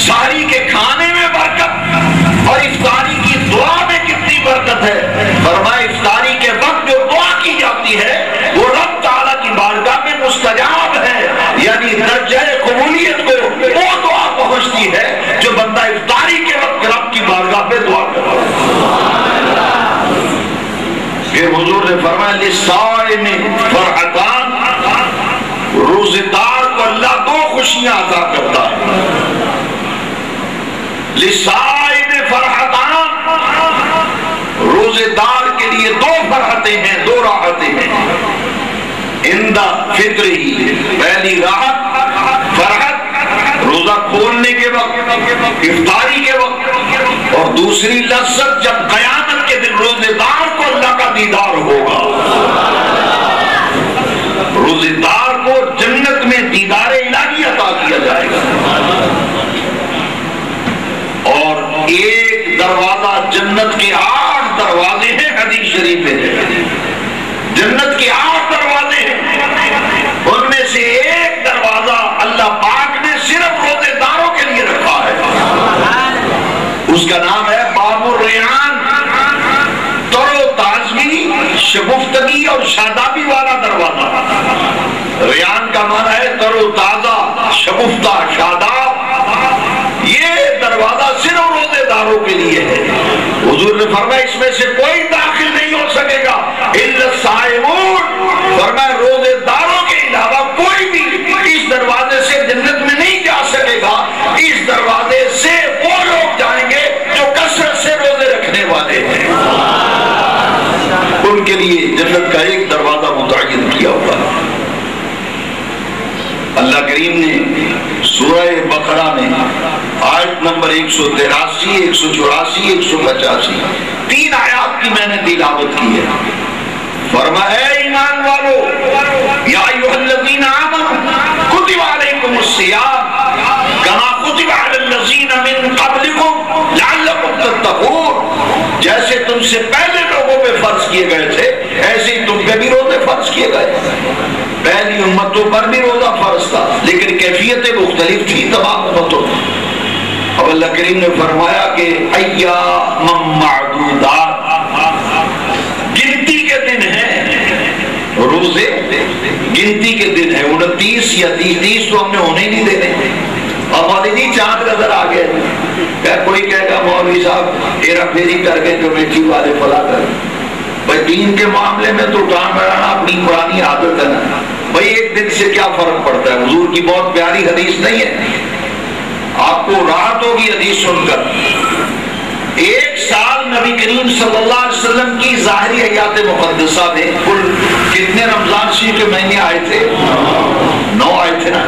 سحری کے کھانے میں برکت اور افطاری کی دعا میں کتنی برکت ہے۔ فرمایا افطاری کے وقت جو دعا کی جاتی ہے وہ رب تعالیٰ کی بارگاہ میں مستجاب ہے، یعنی درجہ قبولیت کو وہ دعا پہنچتی ہے جو بندہ افطاری کے وقت رب کی بارگاہ میں دعا کرتا ہے۔ پھر حضور نے فرمایا للصائم فرحتان، روزے دار کو اللہ 2 خوشیاں عطا کرتا ہے۔ للصائم فرحتان، روزے دار کے لیے 2 فرحتیں ہیں، 2 راحتیں ہیں۔ عند فطری، پہلی راحت فرحت روزہ کھولنے کے وقت، افطاری کے وقت، اور دوسری لذت جب قیامت کے دن روزے دار کو اللہ کا دیدار ہوگا، روزے دار کو جنت میں دیدار الہی عطا کیا جائے گا۔ اور ایک دروازہ، جنت کے 8 دروازے ہیں، حدیث شریف ہے جنت کے 8 دروازے ہیں، ان میں سے ایک دروازہ اللہ پاک نے صرف روزے داروں کے لیے رکھا ہے، اس کا نام ہے باب الریان، تر و تازگی، شگفتگی اور شادابی والا دروازہ. ریان کا معنی ہے تر و تازہ، شگفتہ، شاداب. یہ دروازہ صرف روزے داروں کے لیے ہے. حضور نے فرمایا اس میں سے کوئی داخل نہیں ہو سکے گا الا الصائمون. فرمایا روزے داروں کے علاوہ کوئی بھی اس دروازے سے جنت میں نہیں جا سکے گا. اس دروازے سے وہ لوگ جائیں گے جو کثرت سے روزے رکھنے والے ہیں. ان کے لیے جنت کا ایک دروازہ متعین کیا ہوا ہے. اللہ کریم نے سورہ بقرہ میں آیت نمبر 183، 184، 185 تین آیات کی میں نے تلاوت کی ہے. فرمایا اے ایمان والو، یا ایھا الذین آمنوا کتب علیکم الصیام کما کتب علی الذین من قبلکم لعلکم تتقون. جیسے تم سے پہلے لوگوں پہ فرض کیے گئے تھے ایسے ہی تم پہ بھی روزے فرض کیے گئے. پہلی امتوں پر بھی روزہ فرض تھا لیکن کیفیتیں مختلف تھی تمام امتوں میں. اب اللہ کریم نے فرمایا کہ ایام معدودات، گنتی کے دن ہیں. روزے گنتی کے دن ہیں. 29 یا 30 تو ہم نے ہونے نہیں دینے. اب نہیں چاند نظر آ گئے. کوئی کہے گا مولوی صاحب ہیرا پھیری کر کے کمیٹی والے فلا کر. بھائی دین کے معاملے میں تو ٹانگ بڑھانا اپنی پرانی عادت ہے نا. بھائی ایک دن سے کیا فرق پڑتا ہے؟ حضور کی بہت پیاری حدیث نہیں ہے؟ آپ کو راحت ہوگی حدیث سن کر. ایک سال نبی کریم صلی اللہ علیہ وسلم کی ظاہری حیات مقدسہ میں کل کتنے رمضان شریف کے مہینے آئے تھے؟ 9 آئے تھے نا.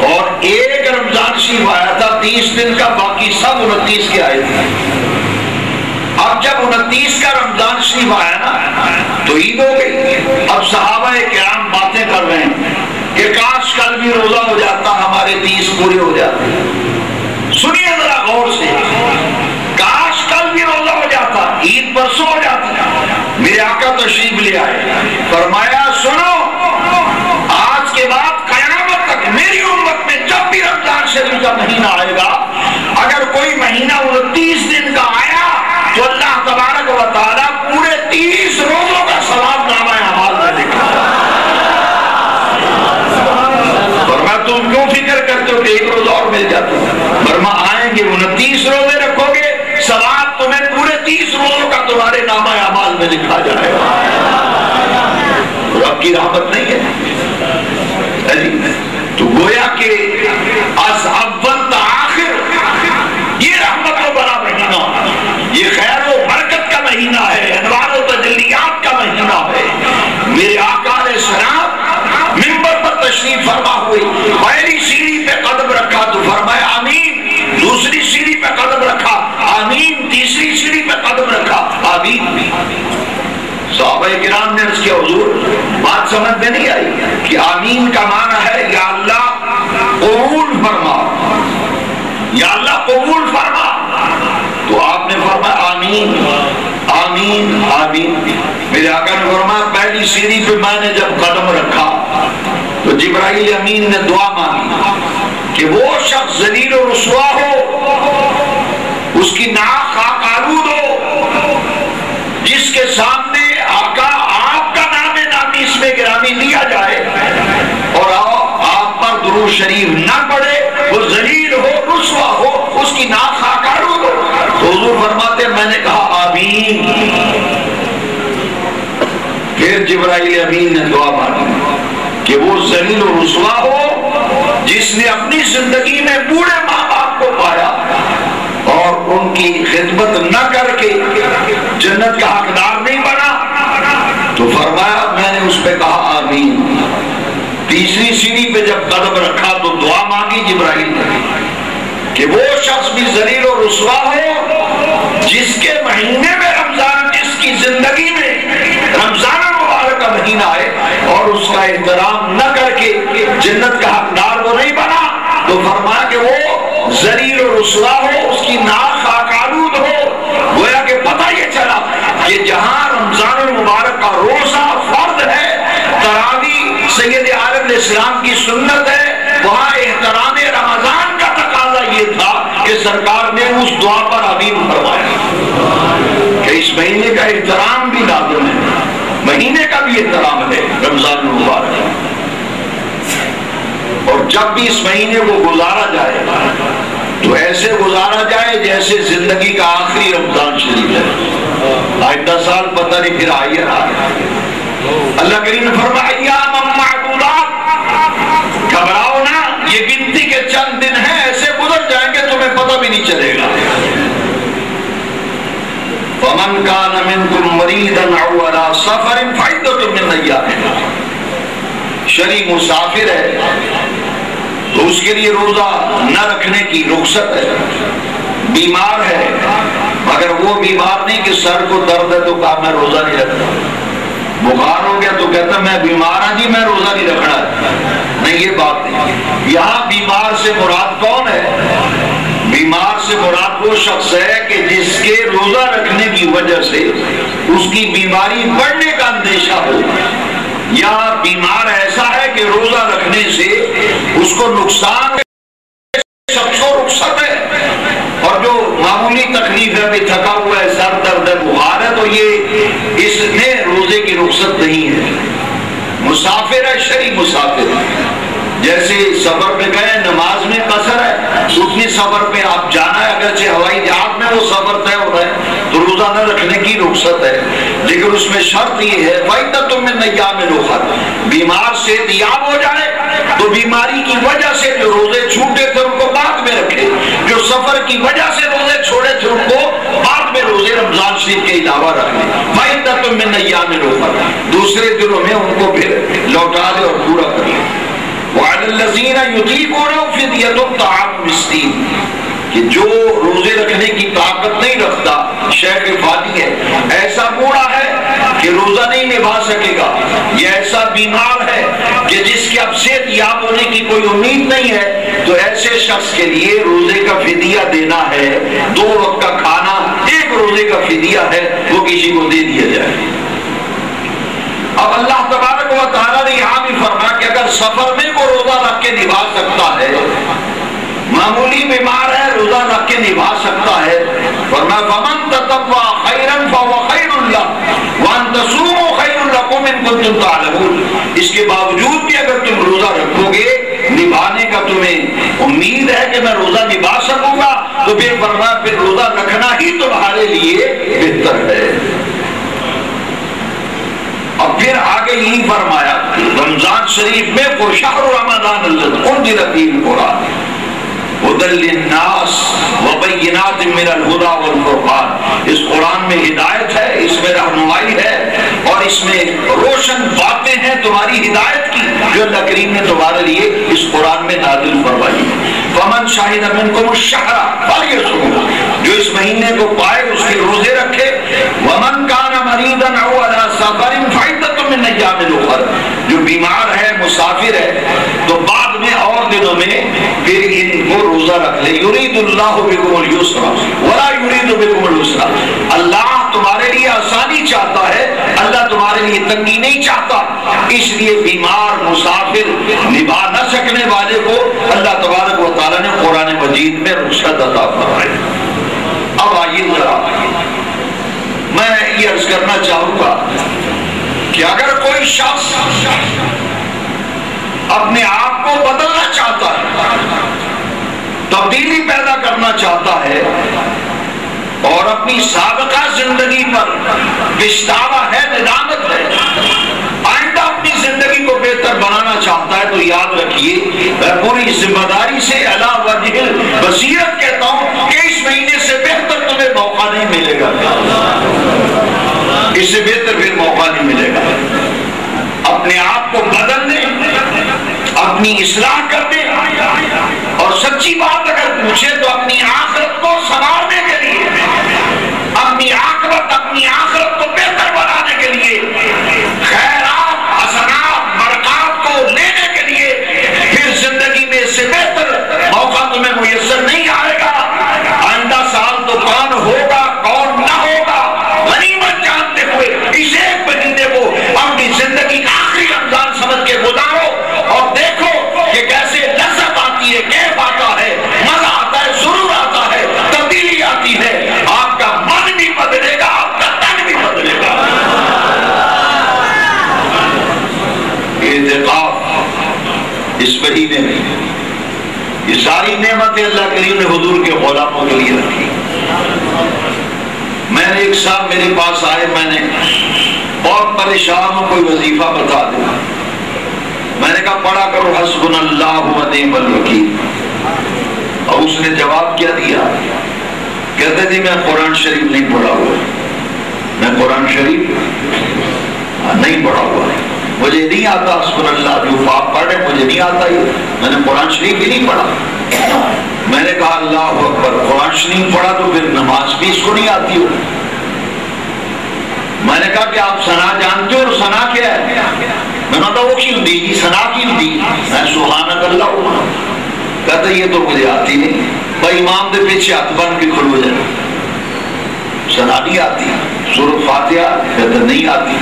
اور ایک رمضان شریف آیا تھا 30 دن کا، باقی سب 29 کے آئے تھے. اب جب 29 کا رمضان شریف آیا نا تو عید ہو گئی. اب صحابہ کرام باتیں کر رہے ہیں کہ کاش کل بھی روزہ ہو جاتا، ہمارے 30 پورے ہو جاتے. سنیے ذرا غور سے، کاش کل بھی روزہ ہو جاتا، عید پرسوں ہو جاتی. میرے آقا تشریف لے آئے، فرمایا سنو آج کے بعد قیامت تک میری امت میں جب بھی رمضان شریف کا مہینہ آئے گا، اگر کوئی مہینہ 29 دن کا آیا تو اللہ تبارک و تعالیٰ پورے 30 روزوں کا ثواب نامہ اعمال میں لکھا. فرمایا تم کیوں فکر کرتے ہو کہ ایک روزہ اور مل جاتا؟ فرمایا آئیں گے 29 روزے رکھو گے، ثواب تمہیں پورے 30 روزوں کا تمہارے نامہ اعمال میں لکھا جائے گا. رب کی رحمت نہیں ہے تو گویا کہ از اول تا آخر یہ رحمت و بڑا مہینہ، یہ خیر و برکت کا مہینہ ہے، انوار و تجلیات کا مہینہ ہے. میرے آقا علیہ السلام منبر پر تشریف فرما ہوئی، پہلی سیڑھی پہ قدم رکھا تو فرمایا آمین، دوسری سیڑھی پہ قدم رکھا آمین، تیسری سیڑھی پہ قدم رکھا آمین. صحابہ کرام نے اس کے حضور بات سمجھ میں نہیں آئی کہ آمین کا معنی ہے یا اللہ قبول فرما، یا اللہ قبول فرما. تو آپ نے فرمایا آمین آمین آمین. میرے آقا نے فرمایا پہلی سیڑھی پہ میں نے جب قدم رکھا تو جبرائیل امین نے دعا مانگی کہ وہ شخص ذلیل و رسوا ہو، اس کی ناک خاک آلود ہو، جس کے سامنے آقا آپ کا نام نامی اس میں گرامی لیا جائے اور آپ پر درود شریف نہ پڑے، وہ ذلیل ہو، رسوا ہو، اس کی ناک خاک آلود ہو. تو حضور فرماتے میں نے کہا آمین. پھر جبرائیل امین نے دعا مانگی کہ وہ ذلیل و رسوا ہو جس نے اپنی زندگی میں بوڑھے ماں باپ کو پایا اور ان کی خدمت نہ کر کے جنت کا حقدار نہیں بنا. تو فرمایا میں نے اس پہ کہا آمین. تیسری سیڑھی پہ جب قدم رکھا تو دعا مانگی جبرائیل نے کہ وہ شخص بھی ذلیل و رسوا ہو جس کے مہینے میں رمضان، جس کی زندگی میں رمضان المبارک کا مہینہ آئے اور اس کا احترام نہ کر کے جنت کا حقدار وہ نہیں بنا. تو فرمایا کہ وہ ذلیل و رسوا ہو، اس کی ناک خاک آلود ہو. گویا کہ پتہ یہ چلا کہ جہاں رمضان المبارک کا روزہ فرض ہے، تراویح سید عالم علیہ السلام کی سنت ہے، وہاں احترام رمضان کا تقاضا یہ تھا کہ سرکار نے اس دعا پر آمین فرمایا کہ اس مہینے کا احترام بھی لازم ہے. مہینے کا بھی احترام ہے رمضان المبارک، اور جب بھی اس مہینے کو گزارا جائے تو ایسے گزارا جائے جیسے زندگی کا آخری رمضان شریف ہے. آئندہ سال پتہ نہیں پھر آئیے نہ آئے. اللہ کریم نے فرمایا ایام معدودات، گھبراؤ نہ، یہ گنتی کے چند دن ہیں، ایسے گزر جائیں گے تمہیں پتہ بھی نہیں چلے گا. فمن کان منکم مریضا او علی سفر فعدۃ من ایام اخر. شرعی مسافر ہے تو اس کے لیے روزہ نہ رکھنے کی رخصت ہے. بیمار ہے مگر وہ بیمار نہیں کہ سر کو درد ہے تو کہا میں روزہ نہیں رکھتا. بخار ہو گیا تو کہتا میں بیمار ہوں جی میں روزہ نہیں رکھنا ہے. نہیں، یہ بات نہیں. یہاں بیمار سے مراد کون ہے؟ بیمار سے مراد وہ شخص ہے کہ جس کے روزہ رکھنے کی وجہ سے اس کی بیماری بڑھنے کا اندیشہ ہو، یا بیمار ایسا ہے کہ روزہ رکھنے سے اس کو نقصان شخص کو رخصت ہے، اور جو معمولی تکلیف ہے بھی تھکا ہوا ہے، سر درد ہے، بخار ہے، تو یہ اس میں روزے کی رخصت نہیں ہے. مسافر ہے، شرعی مسافر، جیسے سفر پہ گئے نماز میں قصر ہے، اتنی سفر پہ آپ جانا ہے، اگرچہ ہوائی جہاز میں وہ سفر طے ہو رہا ہے تو روزہ نہ رکھنے کی رخصت ہے، لیکن اس میں شرط یہ ہے فَعِدَّةٌ مِّنْ أَيَّامٍ أُخَرَ. بیمار صحتیاب ہو جائے تو بیماری کی وجہ سے جو روزے چھوٹے تھے ان کو بعد میں رکھے، جو سفر کی وجہ سے روزے چھوڑے تھے ان کو بعد میں روزے رمضان شریف کے علاوہ رکھے. فَعِدَّةٌ مِّنْ أَيَّامٍ أُخَرَ. دوسرے دنوں میں ان کو پھر لوٹا دے اور پورا کر لے. وَعَلَى الَّذِينَ يُطِيقُونَهُ فِدْيَةٌ طَعَامُ مِسْكِينٍ. کہ جو روزے رکھنے کی طاقت نہیں رکھتا، شیخ فادی ہے، ایسا بوڑھا ہے کہ روزہ نہیں نبھا سکے گا، یہ ایسا بیمار ہے کہ جس کے اب صحت یاب ہونے کی کوئی امید نہیں ہے، تو ایسے شخص کے لیے روزے کا فدیہ دینا ہے. 2 وقت کا کھانا 1 روزے کا فدیہ ہے، وہ کسی کو دے دیا جائے. اب اللہ تبارک و تعالیٰ نے یہاں بھی فرمایا کہ اگر سفر میں کو روزہ رکھ کے نبھا سکتا ہے، معمولی بیمار ہے روزہ رکھ کے نبھا سکتا ہے، فرمایا فَمَن تَطَوَّعَ خَيْرًا فَهُوَ خَيْرٌ لَهُ وَأَن تَصُومُوا خَيْرٌ لَكُمْ إِن كُنتُمْ تَعْلَمُونَ. اس کے باوجود بھی اگر تم روزہ رکھو گے، نبھانے کا تمہیں امید ہے کہ میں روزہ نبھا سکوں گا، تو پھر فرمایا پھر روزہ رکھنا ہی تمہارے لیے بہتر ہے. اور پھر آگے یہی فرمایا رمضان شریف میں وہ شہر رمضان الذی انزل فیہ القرآن ھدی للناس وبینات من الہدی والفرقان. اس قرآن میں ہدایت ہے، اس میں رہنمائی ہے، اور اس میں روشن باتیں ہیں تمہاری ہدایت کی جو اللہ کریم نے تمہارے لیے اس قرآن میں نازل فرمائی. فمن شہد منکم الشہر فلیصمہ. جو اس مہینے کو پائے اس کے روزے رکھے. ومن کان مریضا او علی سفر فعدۃ من ایام اخر. جو بیمار ہے، مسافر ہے، تو بعد میں اور دنوں میں پھر ان کو روزہ رکھ لے. یرید اللہ بکم اليسر ولا یرید بکم العسر. اللہ تمہارے لیے آسانی چاہتا ہے، اللہ تمہارے لیے تنگی نہیں چاہتا. اس لیے بیمار، مسافر، نبھا نہ سکنے والے کو اللہ تبارک و تعالیٰ نے قرآن مجید میں رخصت عطا فرمائی. اب آئیے ذرا میں یہ عرض کرنا چاہوں گا کہ اگر کوئی شخص اپنے آپ کو بدلنا چاہتا ہے، تبدیلی پیدا کرنا چاہتا ہے، اور اپنی سابقہ زندگی پر پچھتاوا ہے، ندامت ہے، آئندہ اپنی زندگی کو بہتر بنانا چاہتا ہے، تو یاد رکھیے میں پوری ذمہ داری سے علی وجہ بصیرت کہتا ہوں کہ اس مہینے سے بہتر تمہیں موقع نہیں ملے گا، اس سے بہتر پھر موقع نہیں ملے گا. اپنے آپ کو بدل دیں، اپنی اصلاح کر دیں، اور سچی بات اگر پوچھے تو اپنی آخرت کو سنوارنے کے لیے، اپنی آخرت کو بہتر بنانے کے لیے، خیرات، حسنات، برکات کو لینے کے لیے، پھر زندگی میں اس سے بہتر موقع تمہیں میسر نہیں آئے گا. آئندہ سال تو کون ہوگا کون نہ ہوگا غنیمت جانتے ہوئے اس ایک مہینے کو اپنی زندگی کا آخری رمضان سمجھ کے گزارو، اور دیکھو کہ کیسے لذت آتی ہے، کیف آتا ہے، مزہ آتا ہے، سرور آتا ہے، تبدیلی اس مہینے میں یہ ساری نعمتیں اللہ کریم نے حضور کے غلاموں کے لیے رکھی. میں نے ایک صاحب میرے پاس آئے, میں نے بہت پریشان ہوں, کوئی وظیفہ بتا دے. میں نے کہا پڑھا کرو حسبنا اللہ و نعم الوکیل. اور اس نے جواب کیا دیا, کہتے تھے میں قرآن شریف نہیں پڑھا ہوا, میں قرآن شریف نہیں پڑھا ہوا, مجھے نہیں آتا حسبنا اللہ, جو آپ پڑھ رہے مجھے نہیں آتا, میں نے قرآن شریف ہی نہیں پڑھا. میں نے کہا اللہ اکبر, قرآن شریف پڑھا تو پھر نماز بھی اس کو نہیں آتی ہو. میں نے کہا کہ آپ ثنا جانتے ہو, اور ثنا کیا ہے؟ میں نے کہا وہ کیوں دی, ثنا کیوں دی؟ میں سبحانک اللہ. کہتا یہ تو مجھے آتی نہیں. بھائی امام دے پیچھے ہاتھ بن کے کھڑو جائے, ثنا نہیں آتی. سورۃ فاتحہ کہتا نہیں آتی.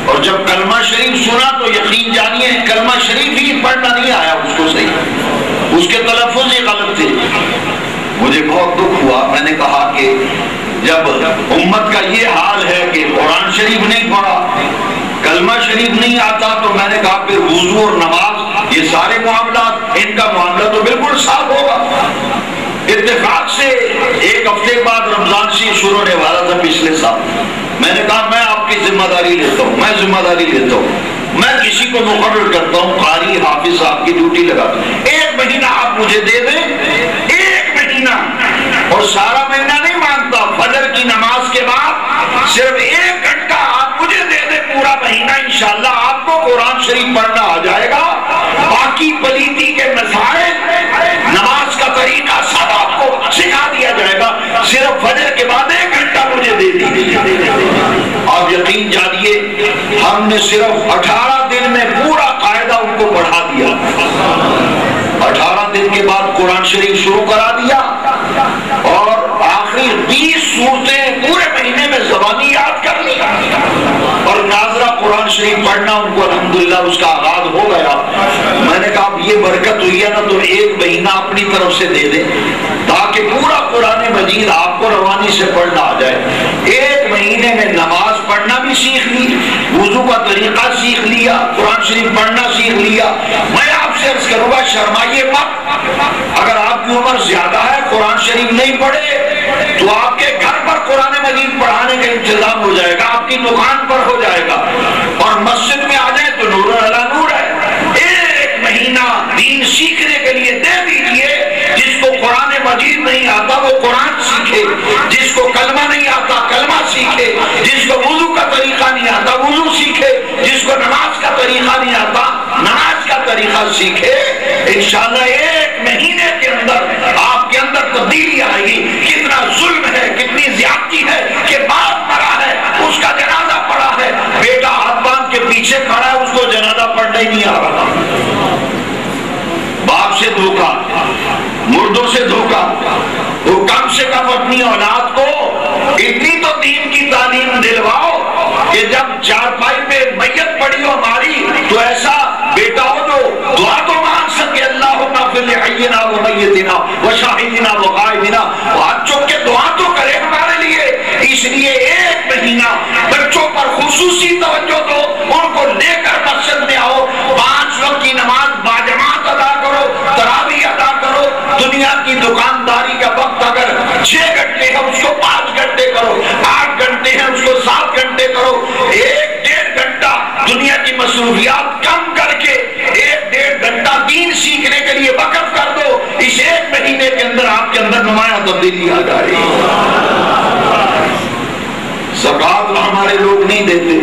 اور جب کلمہ شریف سنا تو یقین جانیے کلمہ شریف ہی پڑھنا نہیں آیا اس کو صحیح, اس کے تلفظ ہی غلط تھے. مجھے بہت دکھ ہوا. میں نے کہا کہ جب امت کا یہ حال ہے کہ قرآن شریف نہیں پڑھا, کلمہ شریف نہیں آتا, تو میں نے کہا پھر وضو اور نماز یہ سارے معاملات, ان کا معاملہ تو بالکل صاف ہوگا. اتفاق سے ایک ہفتے بعد رمضان شریف شروع ہونے والا تھا پچھلے سال. میں نے کہا میں آپ کی ذمہ داری لیتا ہوں, میں ذمہ داری لیتا ہوں, میں کسی کو مقرر کرتا ہوں, قاری حافظ صاحب کی ڈیوٹی لگاتا ہوں. 1 مہینہ آپ مجھے دے دیں, 1 مہینہ, اور سارا مہینہ نہیں مانتا, فجر کی نماز کے بعد صرف 1 گھنٹہ آپ مجھے دے دیں پورا مہینہ, انشاءاللہ آپ کو قرآن شریف پڑھنا آ جائے گا. باقی پلیتی کے مسائل, نماز کا طریقہ سب آپ کو سکھا دیا جائے گا, صرف فجر کے بعد 1 گھنٹہ مجھے دے دیجیے. آپ یقین جانیے ہم نے صرف 18 دن میں پورا قاعدہ ان کو پڑھا دیا. 18 دن کے بعد قرآن شریف شروع کرا دیا, اور آخری 20 سورتیں پورے مہینے میں زبانی یاد کر لی, اور ناظرہ قرآن شریف پڑھنا ان کو الحمدللہ اس کا آغاز ہو گیا. میں نے کہا اب یہ برکت ہوئی ہے نا, تو 1 مہینہ اپنی طرف سے دے دیں تاکہ پورا قرآن مجید آپ کو روانی سے پڑھنا آ جائے. 1 مہینے میں نماز پڑھنا بھی سیکھ لی, وضو کا طریقہ سیکھ لیا, قرآن شریف پڑھنا سیکھ لیا. میں آپ سے عرض کروں گا شرمائیے مت, اگر آپ کی عمر زیادہ ہے قرآن شریف نہیں پڑھے تو آپ کے گھر پر قرآن مجید پڑھانے کا انتظام ہو جائے گا, آپ کی دکان پر ہو جائے گا, اور مسجد میں آ جائے تو نور علی نور ہے. 1 مہینہ دین سیکھنے کے لیے دے دیجیے. جس کو قرآن مجید نہیں آتا وہ قرآن سیکھے, جس کو کلمہ نہیں آتا کلمہ سیکھے, جس کو وضو کا طریقہ نہیں آتا وضو سیکھے, جس کو نماز کا طریقہ نہیں آتا نماز کا طریقہ سیکھے. انشاءاللہ 1 مہینے کے اندر آپ کے اندر تبدیلی آئے گی. کتنا ظلم ہے, کتنی زیادتی ہے کہ باپ مرا ہے, اس کا جنازہ پڑا ہے, بیٹا ہاتھ باندھ کے پیچھے کھڑا ہے, اس کو جنازہ پڑھنا ہی نہیں آ رہا. باپ سے دھوکا, مردوں سے دھوکا. وہ کم سے کم اپنی اولاد کو اتنی تو دین کی تعلیم دلواؤ کہ جب چارپائی پہ میت پڑی ہو ہماری تو ایسا بیٹا ہو جو دعا تو مانگ سکے, اللہم اغفر لحینا و میتنا و شاہدنا و غائبنا, ہاتھ چوک کے دعا تو کرے ہمارے لیے. اس لیے 1 مہینہ بچوں پر خصوصی توجہ دو, ان کو لے کر مسجد میں آؤ, 5 وقت کی نماز باجماعت ادا کرو, تراویح ادا کرو. دنیا کی دکانداری کا وقت اگر 6 گھنٹے ہے اس کو 5 گھنٹے کرو, 8 گھنٹے ہیں اس کو 7 گھنٹے کرو. 1-1.5 گھنٹہ دنیا کی مصروفیات کم کر کے 1-1.5 گھنٹہ دین سیکھنے کے لیے وقف کر دو. اس 1 مہینے کے اندر آپ کے اندر نمایاں تبدیلی آ جائے گی. زکات ہمارے لوگ نہیں دیتے,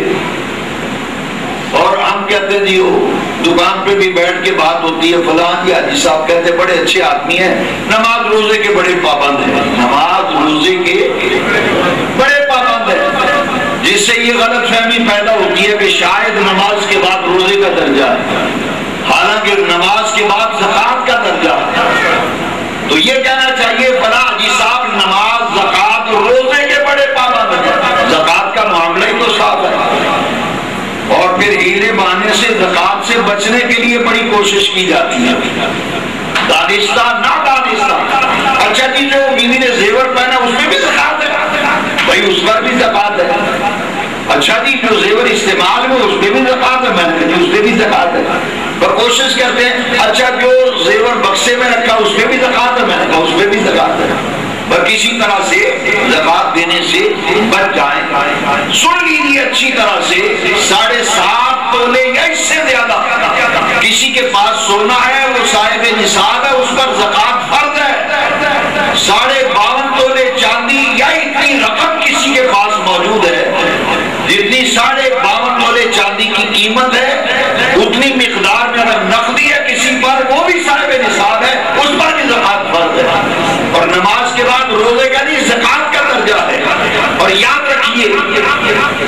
اور ہم کہتے جی وہ دکان پہ بھی بیٹھ کے بات ہوتی ہے, فلاں جی حاجی صاحب کہتے بڑے اچھے آدمی ہیں, نماز روزے کے بڑے پابند ہیں, نماز روزے کے بڑے پابند ہیں. جس سے یہ غلط فہمی پیدا ہوتی ہے کہ شاید نماز کے بعد روزے کا درجہ ہے, حالانکہ نماز کے بعد زکات کا درجہ ہے. تو یہ کہنا چاہیے فلاں حاجی صاحب نماز زکات روزے کے بڑے پابند ہیں, زکات کا معاملہ ہی تو صاف ہے. اور پھر ہیلے بہانے سے زکات سے بچنے کے لیے بڑی کوشش کی جاتی ہے, دانستہ نہ دانستہ. اچھا جی جو بیوی نے زیور پہنا اس میں بھی زکات ہے, بھائی اس پر بھی زکات ہے. اچھا جی جو زیور استعمال میں اس میں بھی زکات ہے, میں نے اس میں بھی زکات ہے. پر کوشش کرتے ہیں اچھا جو زیور بکسے میں رکھا اس میں بھی زکات ہے، میں نے کہا اس میں بھی زکات ہے، بس کسی طرح سے زکات دینے سے بچ جائیں۔ سن لیجیے اچھی طرح سے، 7.5 تولے یا اس سے زیادہ کسی کے پاس سونا ہے، وہ صاحب نصاب ہے، اس پر زکات فرض ہے۔ 52.5 تولے چاندی یا اتنی رقم کسی کے پاس موجود ہے جتنی 52.5 تولے چاندی کی قیمت ہے، اتنی مقدار میں اگر نقدی ہے کسی پر، وہ بھی صاحب نصاب ہے، اس پر بھی زکات فرض ہے۔ اور نماز کے بعد روزے کا نہیں، زکات کا درجہ ہے۔ اور یاد رکھیے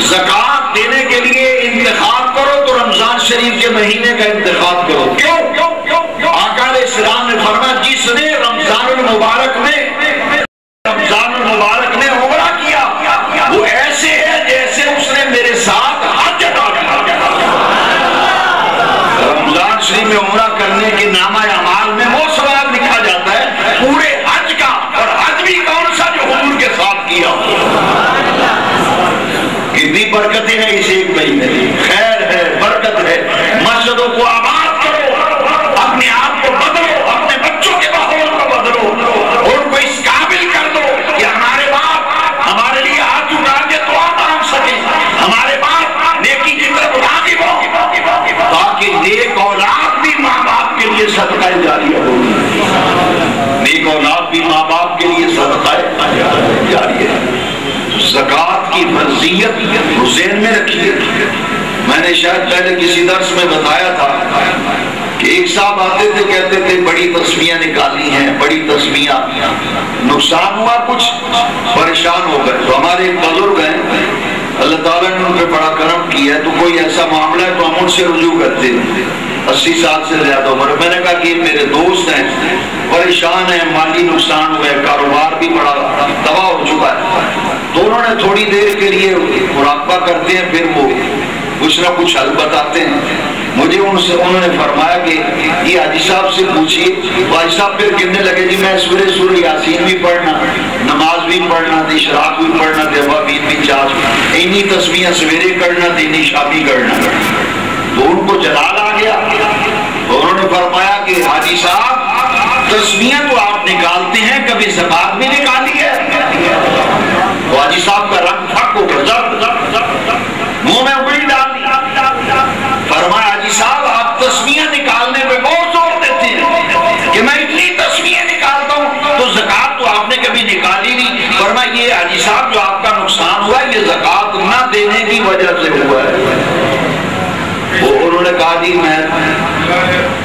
زکات دینے کے لیے انتخاب کرو تو رمضان شریف کے مہینے کا انتخاب کرو۔ کیوں؟ آقا علیہ السلام نے فرمایا جس نے رمضان المبارک میں عمرہ کیا وہ ایسے ہے جیسے اس نے میرے ساتھ حج ادا کیا۔ رمضان شریف میں عمرہ کرنے کے نامہ اعمال میں وہ ثواب لکھا جاتا ہے پورے حج کا، اور حج بھی کون سا جو حضور کے ساتھ کیا۔ کتنی برکتیں ہیں اس ایک مہینے میں، خیر ہے، برکت ہے۔ مسجدوں کو آباد کرو، اپنے آپ کو بدلو، اپنے بچوں کے ماحول کو بدلو، ان کو اس قابل کر دو کہ ہمارے باپ ہمارے لیے ہاتھ اٹھا کے دعا مانگ سکیں، ہمارے باپ نیکی کی طرف راغب ہوں، تاکہ نیک اولاد بھی ماں باپ کے لیے صدقہ جاریہ ہو۔ نیک اولاد بھی ماں باپ کے لیے صدقہ جاریہ ہے۔ زکات کی فرضیت ذہن میں رکھیے۔ میں نے شاید پہلے کسی درس میں بتایا تھا کہ ایک صاحب آتے تھے، کہتے تھے بڑی تسمیاں نکالی ہیں، بڑی تسمیاں، نقصان ہوا، کچھ پریشان ہو گئے۔ تو ہمارے ایک بزرگ ہیں، اللہ تعالیٰ نے ان پہ بڑا کرم کیا ہے، تو کوئی ایسا معاملہ ہے تو ہم ان سے رجوع کرتے ہیں، 80 سال سے زیادہ عمر۔ میں نے کہا کہ میرے دوست ہیں، پریشان ہیں، مالی نقصان ہوا ہے، کاروبار بھی بڑا تباہ ہو چکا ہے۔ تو انہوں نے تھوڑی دیر کے لیے مراقبہ کرتے ہیں، پھر وہ کچھ نہ کچھ حل بتاتے ہیں۔ مجھے انہوں نے فرمایا کہ یہ حاجی صاحب سے پوچھیے۔ حاجی صاحب پھر کہنے لگے جی میں سورہ سورہ یاسین بھی پڑھنا، نماز بھی پڑھنا تھی، اشراق بھی پڑھنا تھے، ابابین بھی چاچ، انہی تسبیحاں سویرے کرنا تھی، انہی شام بھی کرنا۔ تو ان کو جلال آ گیا، تو انہوں نے فرمایا کہ حاجی صاحب تسبیحاں تو آپ نکالتے ہیں، کبھی زکات بھی نکالی ہے؟ تو حاجی صاحب کا رنگ پھک ہو گیا، منہ میں انگلی ڈال دی۔ فرمایا حاجی صاحب آپ تسبیحاں نکالنے پہ بہت زور دیتے ہیں کہ میں اتنی تسبیحاں نکالتا ہوں، تو زکات تو آپ نے کبھی نکالی نہیں۔ فرمایا یہ حاجی صاحب جو آپ کا نقصان ہوا ہے یہ زکات نہ دینے کی وجہ سے ہوا ہے۔ وہ انہوں نے کہا جی میں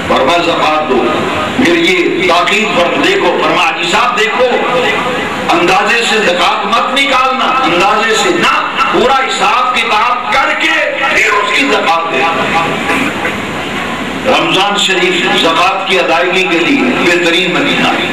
فرمایا زکات دو۔ پھر یہ تاکید پر دیکھو، فرمایا حاجی صاحب دیکھو اندازے سے زکات مت نکالنا، اندازے سے نہ، پورا حساب کتاب کر کے پھر اس کی زکات دے۔ رمضان شریف زکات کی ادائیگی کے لیے بہترین مہینہ ہے۔